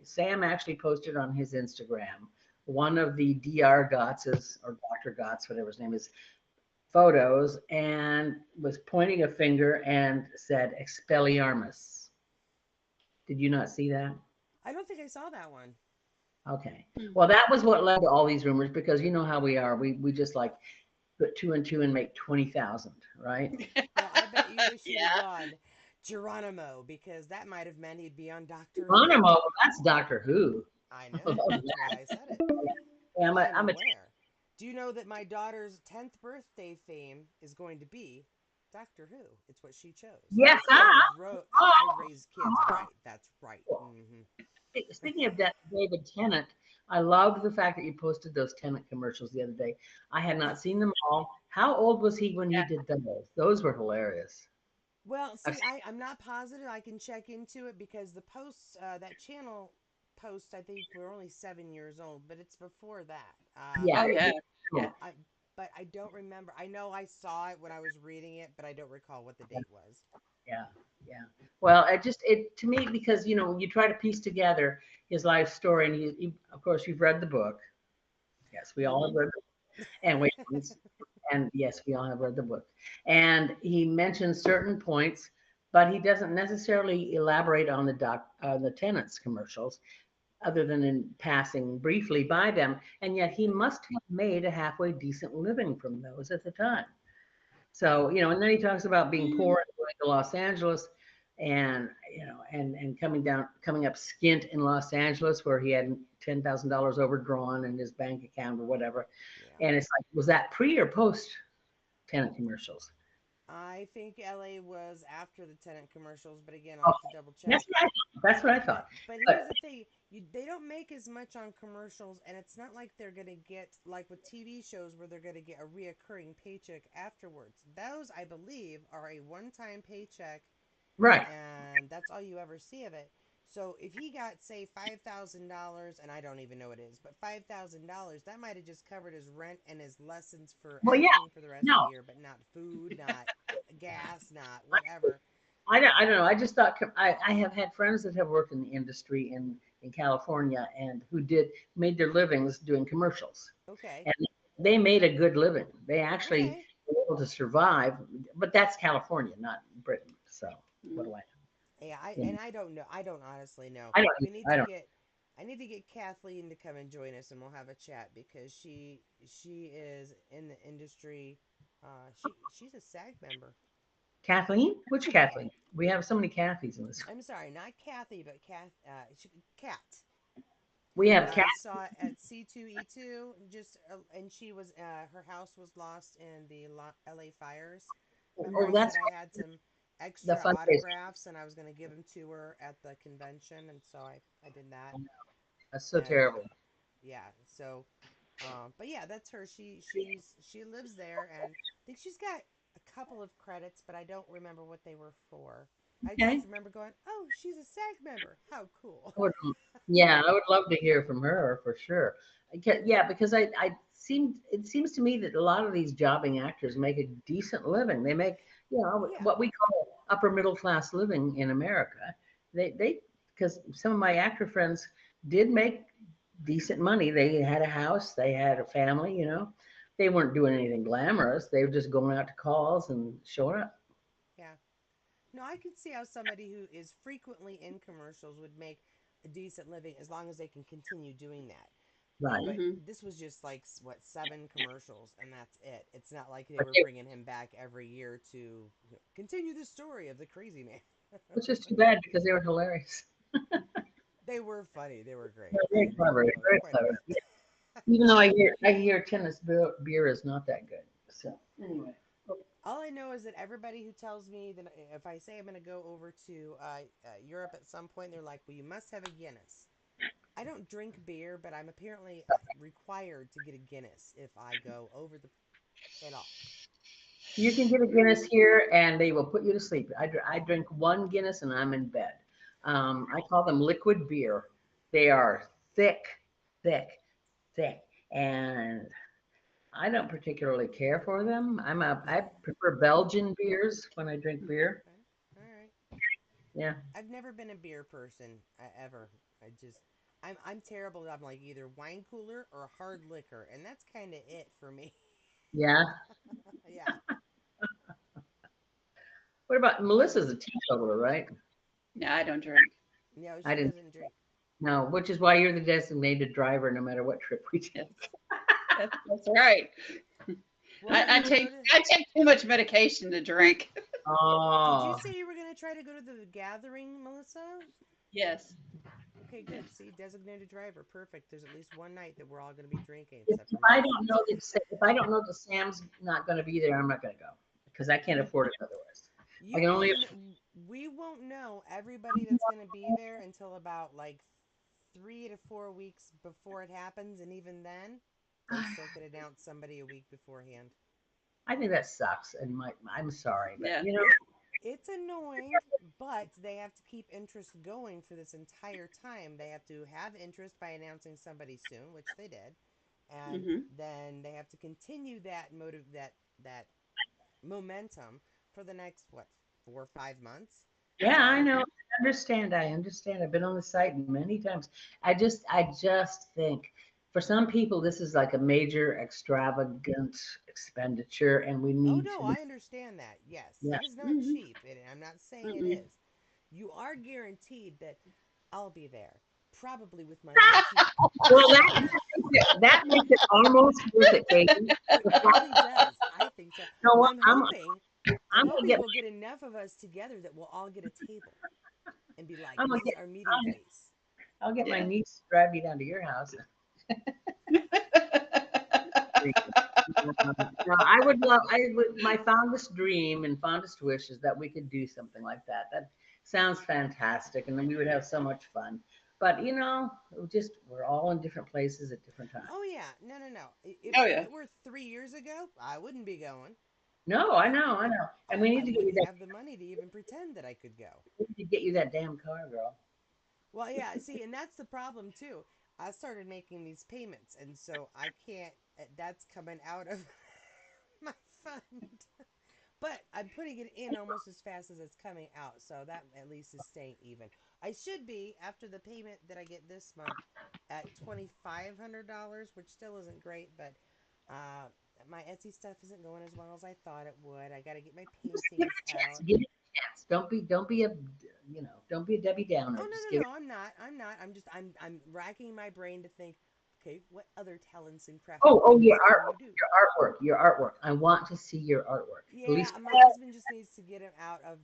Sam actually posted on his Instagram one of the Dr. Gotz's or Dr. Gotts, whatever his name is, photos, and was pointing a finger and said Expelliarmus. Did you not see that? I don't think I saw that one. Okay. Well, that was what led to all these rumors because you know how we are. We just like put 2 and 2 and make 20,000, right? Well, I bet you wish you'd Yeah. have gone Geronimo because that might have meant he'd be on Doctor Who. Geronimo, that's Doctor Who. I know. That's why I said it. Yeah, I'm I'm a aware. Do you know that my daughter's 10th birthday theme is going to be Doctor Who? It's what she chose. Yes, I raise kids right. That's right. Speaking of that, David Tennant, I loved the fact that you posted those Tennant commercials the other day. I had not seen them all. How old was he when you did those? Those were hilarious. Well, see, I'm not positive. I can check into it because the posts, that channel post, I think we're only 7 years old, but it's before that. Yeah. Oh yeah. Yeah. But I don't remember. I know I saw it when I was reading it, but I don't recall what the date was. Yeah. Well, it to me because you try to piece together his life story, and he of course you've read the book. Yes, we all have read the book. And yes, we all have read the book. And he mentions certain points, but he doesn't necessarily elaborate on the tenants commercials, other than in passing briefly by them. And yet he must have made a halfway decent living from those at the time. So, and then he talks about being poor and going to Los Angeles, and and coming up skint in Los Angeles, where he had $10,000 overdrawn in his bank account or whatever. Yeah. And it's like, was that pre or post tenant commercials? I think LA was after the tenant commercials, but again, I'll have to Okay, double check. that's what I But thought. but But here's the thing: they don't make as much on commercials, and it's not like they're gonna get like with TV shows where they're gonna get a reoccurring paycheck afterwards. Those, I believe, are a one-time paycheck, right, and that's all you ever see of it. So if he got say $5,000, and I don't even know what it is, but $5,000, that might have just covered his rent and his lessons for well, yeah, acting for the rest of the no, year, but not food, not gas, not whatever. I don't know. I just thought I have had friends that have worked in the industry in California and who made their livings doing commercials, Okay. and they made a good living. They actually Okay. were able to survive, but that's California, not Britain. So what Mm. do I Yeah, know? I don't know. I don't honestly know. I don't. We need I to don't. get I need to get Kathleen to come and join us and we'll have a chat because she is in the industry. She's a SAG member. Kathleen? Which Kathleen? We have so many Kathys in this. I'm sorry, not Kathy, but Kat. We have I Kath. saw it at C2E2 just and she was her house was lost in the LA fires. Remember Oh, I said that's I had some the extra fundraiser. autographs and I was going to give them to her at the convention and so I did that That's so and terrible. yeah, so but yeah, that's her. She lives there and I think she's got a couple of credits, but I don't remember what they were for. I Okay. just remember going, "Oh, she's a SAG member. How cool." I would, yeah, I would love to hear from her for sure. Yeah, because it seems to me that a lot of these jobbing actors make a decent living. They make, Yeah. what we call upper middle class living in America. Because some of my actor friends did make decent money. They had a house, they had a family, They weren't doing anything glamorous. They were just going out to calls and showing up. Yeah. No, I can see how somebody who is frequently in commercials would make a decent living as long as they can continue doing that. Right. But Mhm. this was just like what 7 commercials, and that's it. It's not like they But were they, bringing him back every year to continue the story of the crazy man. which is too bad because they were hilarious. They were funny. They were great. They're I very enjoyed clever. them Very quite a clever. bit. Even though I hear tennis beer is not that good. So anyway, All I know is that everybody who tells me that if I say I'm going to go over to Europe at some point, they're like, "Well, you must have a Guinness." I don't drink beer, but I'm apparently required to get a Guinness if I go over the at all. you can get a Guinness here, and they will put you to sleep. I drink one Guinness, and I'm in bed. I call them liquid beer. They are thick, thick, thick, and I don't particularly care for them. I prefer Belgian beers when I drink beer. Okay. All right. Yeah, I've never been a beer person ever. I just I'm terrible. I'm like either wine cooler or hard liquor, and that's kind of it for me. yeah. Yeah. What about Melissa's a teetotaler, right? No, I don't drink. No, I she didn't doesn't drink. know, which is why you're the designated driver no matter what trip we take. That's right. Well, we're gonna go to. I take too much medication to drink. Did you Oh, say you were gonna try to go to the gathering, Melissa? Yes. Okay, good. See, designated driver, perfect. There's at least one night that we're all gonna be drinking, if except for me. if I don't know that Sam's not going to be there, I'm not going to go because I can't afford it otherwise. I You can only. won't. We won't know everybody that's gonna be there until about like 3 to 4 weeks before it happens, and even then, they still could announce somebody a week beforehand. I think that sucks, and I'm sorry, but Yeah. It it's annoying, but they have to keep interest going for this entire time. They have to have interest by announcing somebody soon, which they did, and Mhm. then they have to continue that momentum for the next what 4 or 5 months. yeah, I So know. I understand. I've been on the site many times. I just think for some people, this is like a major extravagant expenditure, and we Oh need no, to. I understand that. Yes, Yeah. it is not Mhm. cheap, and I'm not saying it Mm-mm. is. You are guaranteed that I'll be there, probably with my new Jeep. Well, So that makes it almost worth it, Katie. it really does. I think so. You know Well, what? I'm I'm gonna hoping get we'll get enough of us together that we'll all get a table and be like, I'm gonna this is get our meeting place. I'll get my Yeah. niece to drive me down to your house. No, I would, my fondest dream and fondest wish is that we could do something like that. That sounds fantastic. And then we would have so much fun. But, we're all in different places at different times. Oh yeah, no, no, no. Oh If yeah. it were 3 years ago, I wouldn't be going. No, I know, I know. And we I need to get you wouldn't have the money to even pretend that I could go. that damn car, girl. Well, yeah, see, and that's the problem too. I started making these payments, and so I can't. That's coming out of my fund. But I'm putting it in almost as fast as it's coming out, so that at least is staying even. I should be after the payment that I get this month at $2,500, which still isn't great, but uh, my Etsy stuff isn't going as well as I thought it would. I got to get my Just give it paintings a chance. out. Give it a chance. Don't be a Debbie Oh Downer. Just no, give no, it. no! I'm not. I'm not. I'm racking my brain to think. Okay, what other talents and Oh, craftsmanship can you do? your artwork. I want to see your artwork. At Yeah, least, my husband just needs to get him out of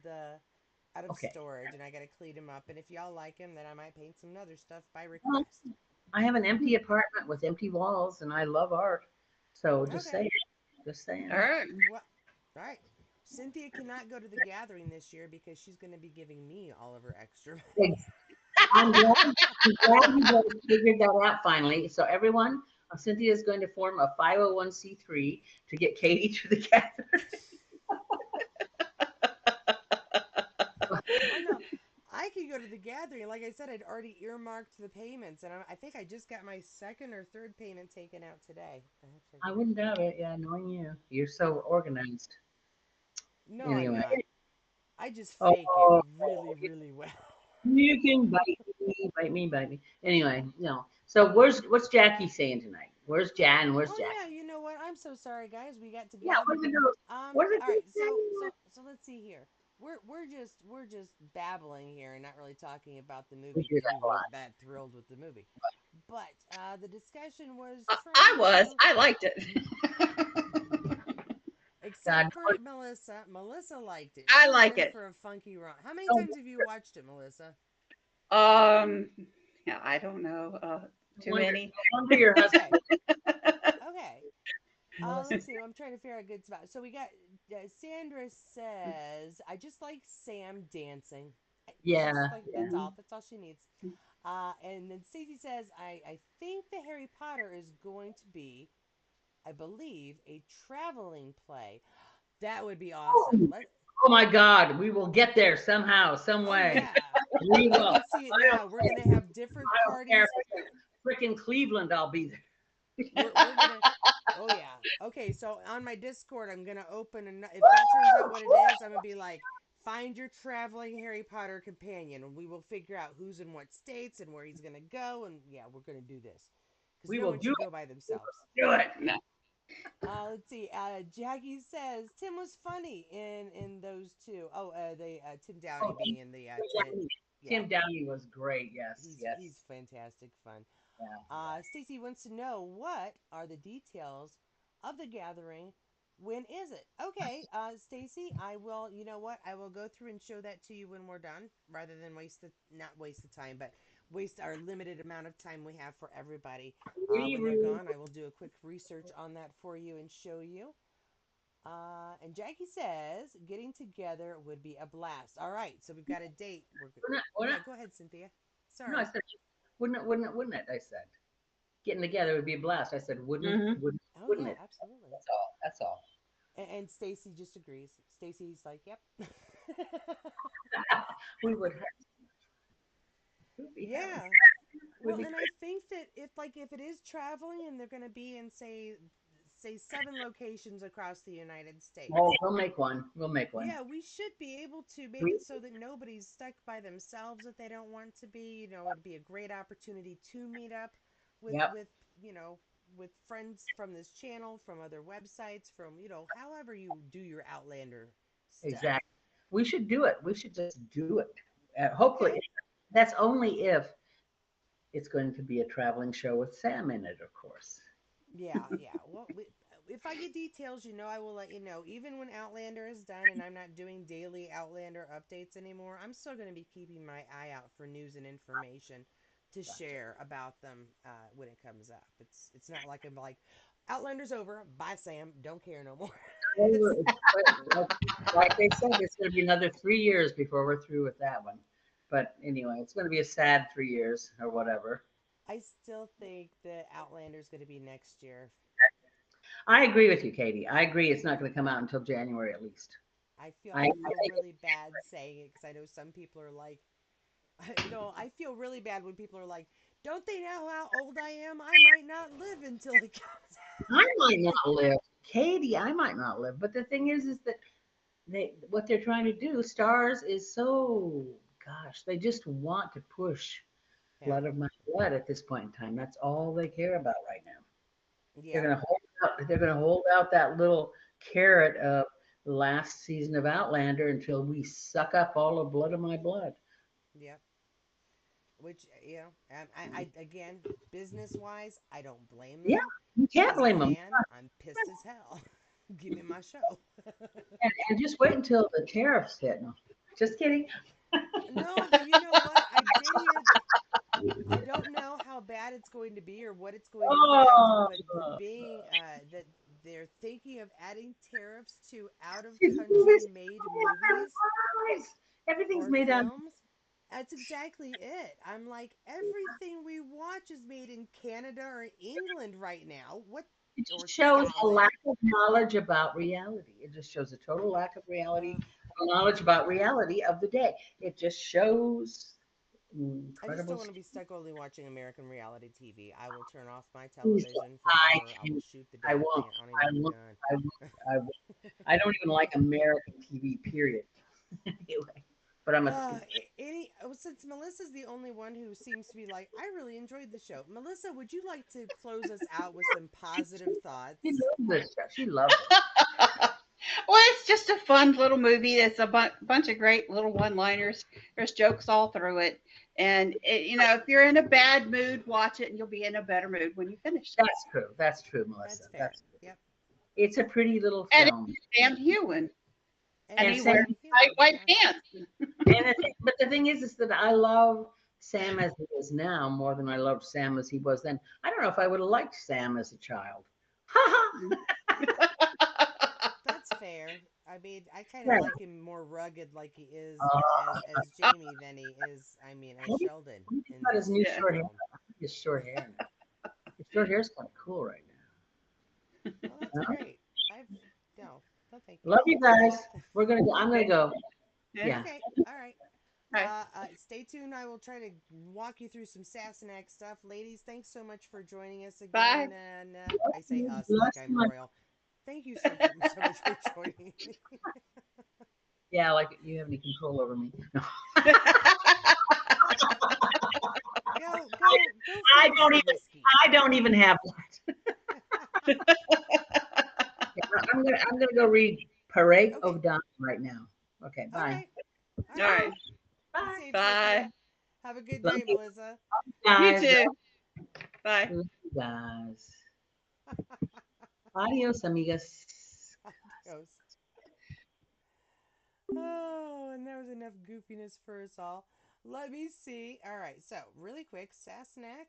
okay. storage, and I got to clean him up. And if y'all like him, then I might paint some other stuff by Well, request. I have an empty apartment with empty walls, and I love art. So just Okay. saying, just All saying. right. Well, all right. Cynthia cannot go to the gathering this year because she's going to be giving me all of her extra money. Ex- I'm glad you guys figured that out finally. So everyone, Cynthia is going to form a 501c3 to get Katie to the gathering. Oh no, I could go to the gathering. Like I said, I'd already earmarked the payments, and I think I just got my second or third payment taken out today. I wouldn't doubt it. Yeah, knowing you, you're so organized. No, I'm Anyway, not. I just fake it oh, really, really well. you can bite me, bite me. Anyway, no. So what's Jackie saying tonight? Where's Jan? Where's Oh Jack? yeah, you know what? I'm so sorry, guys. We got Yeah, together. what are the girls? What are the All right. girls saying? So let's see here. We're just babbling here and not really talking about the We movie do because that we a lot. weren't that thrilled with the movie. But the discussion was I trying was. to, I liked it. except God, for Melissa. Melissa liked it. I She was like in it. for a funky run. How many no times have you watched it, Melissa? Um, yeah, I don't know. Too wonder, many. no wonder your husband, Okay. Okay. Melissa. Let's see. I'm trying to figure out a good spot. So we got Sandra says, "I just like Sam dancing. She just Yeah, like yeah. that's all. That's all she needs." And then Stacey says, "I think the Harry Potter is going to be, I believe, a traveling play. That would be awesome. Oh, oh my God, we will get there somehow, some Oh way. yeah, We I will. can see it now. We're gonna have different I don't care. parties. Freaking Cleveland, I'll be there. We're gonna. Oh yeah. Okay. So on my Discord, I'm gonna open and if that turns out what it is, I'm gonna be like, find your traveling Harry Potter companion, and we will figure out who's in what states and where he's gonna go, and yeah, we're gonna do this because We no will one do should it. go by themselves. Do it. No. Let's see. Jackie says Tim was funny in those two. Oh, the Tim Downey Oh, being in the ten. Yeah, Tim Downey was great. Yes, yes. he's fantastic fun. Yeah, yeah. Stacy wants to know what are the details of the gathering. When is it? Okay, Stacy, I will. You know what? I will go through and show that to you when we're done, rather than not waste the time, but waste our limited amount of time we have for everybody. When they're gone, I will do a quick research on that for you and show you. And Jackie says getting together would be a blast. All right, so we've got a date. We're Yeah, not, go ahead, Cynthia. no, I Sorry. said, wouldn't it? I said, getting together would be a blast. I said, Hmm. Oh wouldn't yeah, it? absolutely. That's all. That's all. And Stacy just agrees. Stacy's like, "Yep." We would have, we'd be having, Yeah. we'd Well, be and I think that if it is traveling and they're going to be in say 7 locations across the United oh, States. we'll make one. We'll make one. Yeah, we should be able to make We, it so that nobody's stuck by themselves if they don't want to be. It'd be a great opportunity to meet up with yep. with with friends from this channel, from other websites, from, however you do your Outlander stuff. Exactly. We should do it. We should just do it. Okay. Hopefully, that's only if it's going to be a traveling show with Sam in it, of course. Yeah, yeah. Well, if I get details, I will let you know. Even when Outlander is done and I'm not doing daily Outlander updates anymore, I'm still going to be keeping my eye out for news and information to Gotcha. share about them when it comes up. It's not like I'm like, Outlander's over. Bye, Sam. Don't care no more. It's, Like they said, it's going to be another 3 years before we're through with that one. But anyway, it's going to be a sad 3 years or whatever. I still think that Outlander's going to be next year. I agree with you, Katie. I agree. It's not going to come out until January at least. I feel I I feel really bad saying it because I know some people are like, I feel really bad when people are like, don't they know how old I am? I might not live until it comes I out. might not live, Katie. I might not live. But the thing is that what they're trying to do, stars, is so gosh, they just want to push Yeah, blood of my blood at this point in time. That's all they care about right now. They're yeah, going to hold out. They're going to hold out that little carrot of the last season of Outlander until we suck up all the blood of my blood. yeah. Which I again, business wise, I don't blame Yeah, them. you can't As a blame them. fan, I'm pissed as hell. Give me my show. And just wait until the tariffs hit. No, just kidding. No, but you know what? I did hear. I don't know how bad it's going to be or what it's going to affect, Oh, but being that they're thinking of adding tariffs to out of these country movies, made movies everything's or made out. films. That's exactly it. I'm like, everything we watch is made in Canada or England right now. What It or just shows a Scotland? lack of knowledge about reality. It just shows a total lack of reality, Uh, knowledge about reality of the day. It just shows I just incredible don't want to stuff. be stuck only watching American reality TV. I will turn off my Please, television I forever. I will can, shoot the I damn won't, thing on and I be won't, done. I won't, I won't. I don't even like American TV, period. Anyway, but I'm a, Since Melissa's the only one who seems to be like, I really enjoyed the show. Melissa, would you like to close us out with some positive she thoughts? loves this show. She loves it. Well, it's just a fun little movie. It's a bunch of great little one-liners. There's jokes all through it, and if you're in a bad mood, watch it, and you'll be in a better mood when you finish. That's true. That's true, Melissa. That's fair. That's true. Yep. It's a pretty little And film. it's Sam Hewen, And and And it's he Sam, wears Sam tight Hewen. white Yeah. pants. but the thing is that I love Sam as he is now more than I loved Sam as he was then. I don't know if I would have liked Sam as a child. That's fair. I mean, I kind of Yeah. like him more rugged, like he is Uh, as Jamie than he is. I mean, as what do Sheldon you think in about his this new Yeah. short hair? film. His short hair now. His short hair is kind of cool right Well, that's now. great. I've no, no, thank you. Love you guys. We're gonna go. I'm gonna Okay. go. Yeah. Yeah. Okay, all right. All Stay tuned. I will try to walk you through some Sassenach stuff. Ladies, thanks so much for joining us Bye. again. And I say us like Bless I'm my. royal. Thank you so much for joining me. Yeah, like you have any control over me? No. Go I finish don't your even. whiskey. I don't even have that. I'm gonna go read Parade Okay, of Dawn right now. Okay. all Bye. right, all All right. right. Be Bye. safe, Bye. Cynthia. Have a good Love day, you Melissa. You guys. too. Bye. Love you guys. Adios, amigas. Adios. Oh, and there was enough goofiness for us all. Let me see. All right, so really quick, Sassenach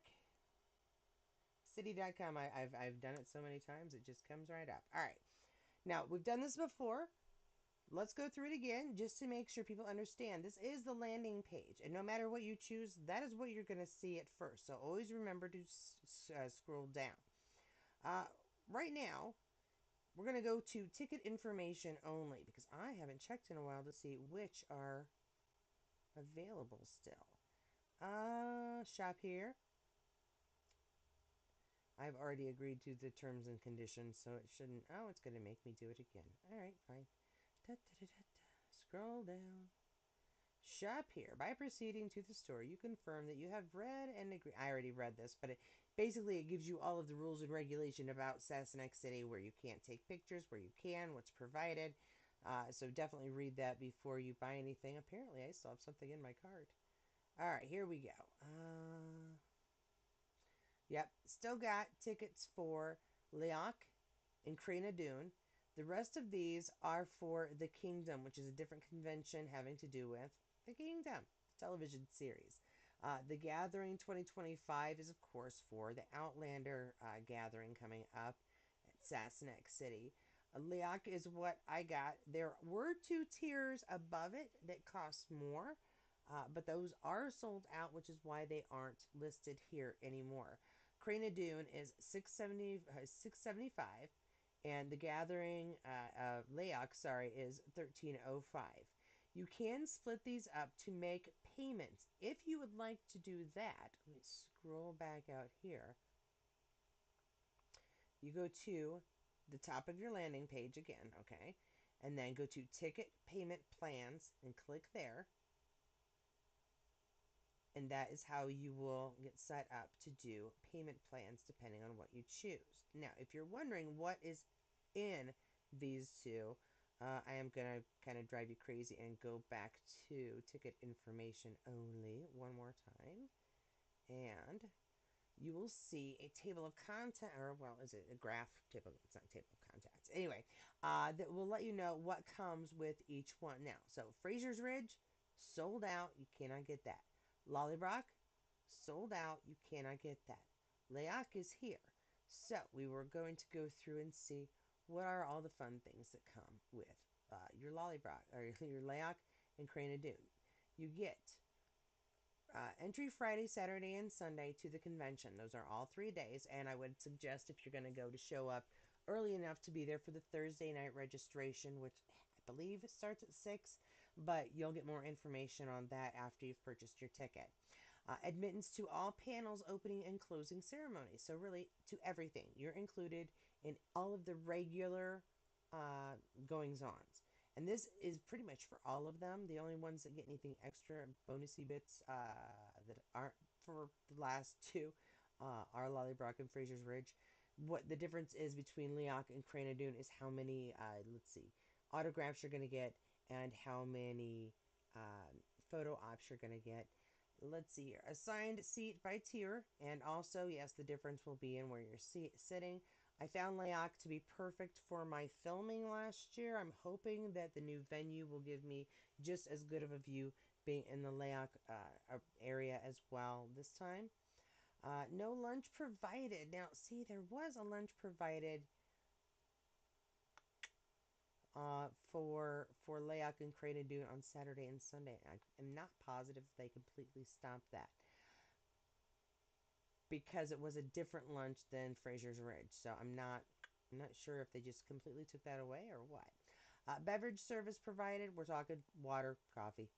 city.com. I've done it so many times it just comes right up. All right. Now, we've done this before. Let's go through it again just to make sure people understand. This is the landing page, and no matter what you choose, that is what you're going to see at first. So always remember to scroll down. Uh, right now, we're going to go to ticket information only because I haven't checked in a while to see which are available still. Shop here. I've already agreed to the terms and conditions, so it shouldn't. Oh, it's going to make me do it again. All right, fine. Da, da, da, da, da. Scroll down. Shop here. By proceeding to the store, you confirm that you have read and agree. I already read this, but basically it gives you all of the rules and regulation about Sassenach City, where you can't take pictures, where you can, what's provided. So definitely read that before you buy anything. Apparently, I still have something in my cart. All right, here we go. Yep, still got tickets for Leoc and Crana Dune. The rest of these are for The Kingdom, which is a different convention having to do with The Kingdom television series. The Gathering 2025 is, of course, for the Outlander gathering coming up at Sassenach City. Leoc is what I got. There were two tiers above it that cost more, but those are sold out, which is why they aren't listed here anymore. Crana Dune is 675, and the Gathering Layoc, sorry, is 1305. You can split these up to make payments. If you would like to do that, let me scroll back out here. You go to the top of your landing page again, okay? And then go to Ticket Payment Plans and click there. And that is how you will get set up to do payment plans depending on what you choose. Now, if you're wondering what is in these two, I am going to kind of drive you crazy and go back to ticket information only one more time. And you will see a table of content, or well, is it a graph table? It's not a table of contents. Anyway, that will let you know what comes with each one. Now, so Fraser's Ridge, sold out. You cannot get that. Lollybrock, sold out. You cannot get that. Layak is here. So we were going to go through and see what are all the fun things that come with your Lollybrock, or your Layak and Crane of Dune. You get entry Friday, Saturday, and Sunday to the convention. Those are all 3 days, and I would suggest if you're going to go to show up early enough to be there for the Thursday night registration, which I believe it starts at 6, but you'll get more information on that after you've purchased your ticket. Admittance to all panels, opening and closing ceremonies. So really to everything. You're included in all of the regular goings-ons. And this is pretty much for all of them. The only ones that get anything extra, bonusy bits that aren't for the last two are Lollybrock and Fraser's Ridge. What the difference is between Leoc and Crana Dune is how many, let's see, autographs you're going to get and how many photo ops you're going to get. Let's see here. Assigned seat by tier, and also, yes, the difference will be in where you're sitting. I found Layak to be perfect for my filming last year. I'm hoping that the new venue will give me just as good of a view being in the Layak area as well this time. No lunch provided. Now, see, there was a lunch provided for Layak and Crane and Dune on Saturday and Sunday. I am not positive if they completely stopped that, because it was a different lunch than Fraser's Ridge. So I'm not sure if they just completely took that away or what. Beverage service provided. We're talking water, coffee.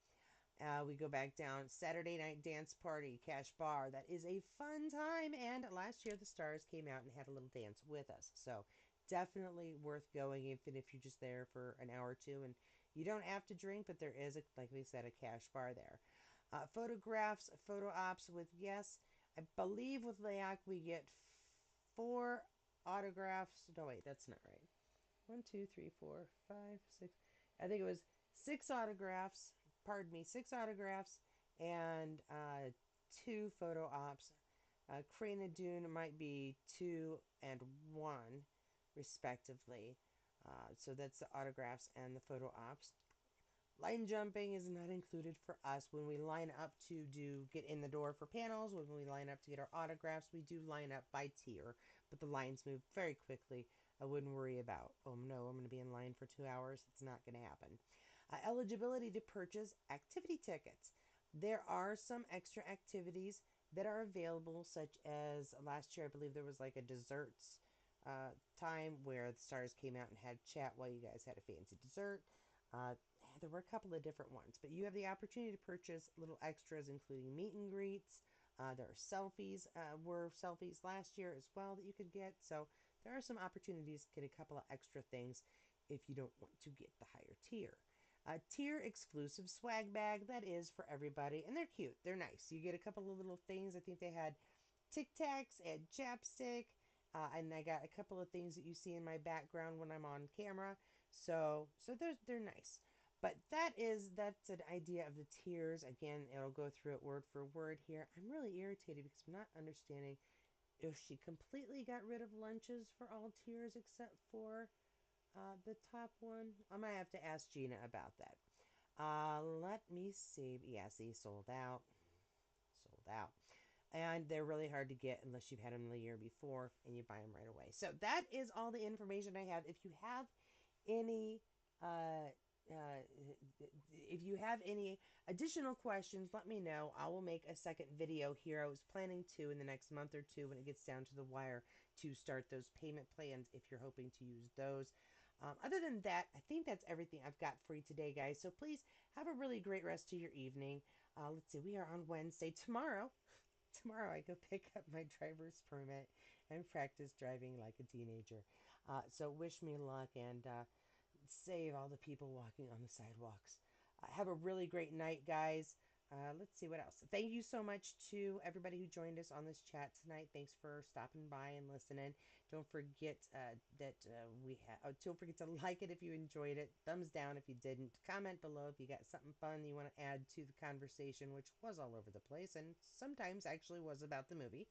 We go back down. Saturday night dance party, cash bar. That is a fun time. And last year the Stars came out and had a little dance with us. So definitely worth going, even if you're just there for an hour or two. And you don't have to drink, but there is, like we said, a cash bar there. Photographs, photo ops with yes. I believe with Layak we get 4 autographs. No, wait, that's not right. 1, 2, 3, 4, 5, 6. I think it was 6 autographs. Pardon me, 6 autographs and 2 photo ops. Crane Dune might be 2 and 1, respectively. So that's the autographs and the photo ops. Line jumping is not included for us. When we line up to get in the door for panels, when we line up to get our autographs, we do line up by tier, but the lines move very quickly. I wouldn't worry about, oh no, I'm going to be in line for 2 hours. It's not going to happen. Eligibility to purchase activity tickets. There are some extra activities that are available, such as last year, I believe there was like a desserts time where the Stars came out and had chat while you guys had a fancy dessert. Uh, there were a couple of different ones, but you have the opportunity to purchase little extras, including meet and greets. There are selfies, were selfies last year as well that you could get. So there are some opportunities to get a couple of extra things if you don't want to get the higher tier. Tier exclusive swag bag, that is for everybody, and they're cute, they're nice. You get a couple of little things. I think they had Tic Tacs and chapstick. And I got a couple of things that you see in my background when I'm on camera. So they're nice. But that's an idea of the tiers. Again, it'll go through it word for word here. I'm really irritated because I'm not understanding if she completely got rid of lunches for all tiers except for the top one. I might have to ask Gina about that. Let me see. Yeah, see, sold out. Sold out. And they're really hard to get unless you've had them the year before and you buy them right away. So that is all the information I have. Any uh, uh, if you have any additional questions, let me know. I will make a second video here. I was planning to in the next month or two when it gets down to the wire to start those payment plans if you're hoping to use those. Other than that, I think that's everything I've got for you today, guys. So please have a really great rest of your evening. Let's see, we are on Wednesday. Tomorrow I go pick up my driver's permit and practice driving like a teenager. So wish me luck and save all the people walking on the sidewalks. Have a really great night, guys. Let's see what else. Thank you so much to everybody who joined us on this chat tonight. Thanks for stopping by and listening. Don't forget don't forget to like it if you enjoyed it. Thumbs down if you didn't. Comment below if you got something fun you want to add to the conversation, which was all over the place and sometimes actually was about the movie.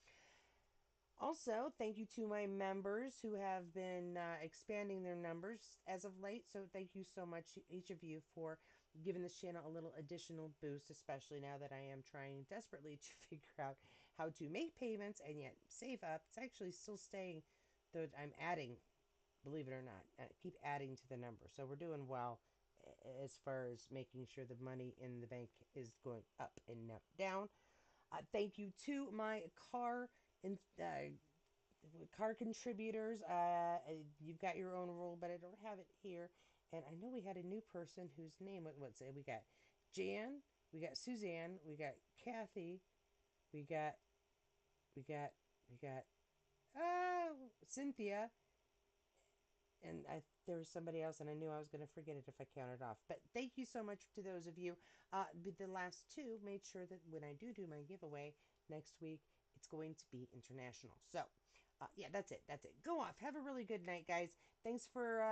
Also, thank you to my members who have been expanding their numbers as of late. So, thank you so much, each of you, for giving this channel a little additional boost, especially now that I am trying desperately to figure out how to make payments and yet save up. It's actually still staying, though I'm adding, believe it or not, I keep adding to the number. So, we're doing well as far as making sure the money in the bank is going up and not down. Thank you to my car contributors. You've got your own rule, but I don't have it here. And I know we had a new person whose name, what's it? We got Jan, we got Suzanne, we got Kathy, we got, we got, we got, Cynthia, and there was somebody else, and I knew I was going to forget it if I counted off. But thank you so much to those of you. The last two made sure that when I do my giveaway next week, it's going to be international. So, yeah, that's it. That's it. Go off. Have a really good night, guys. Thanks for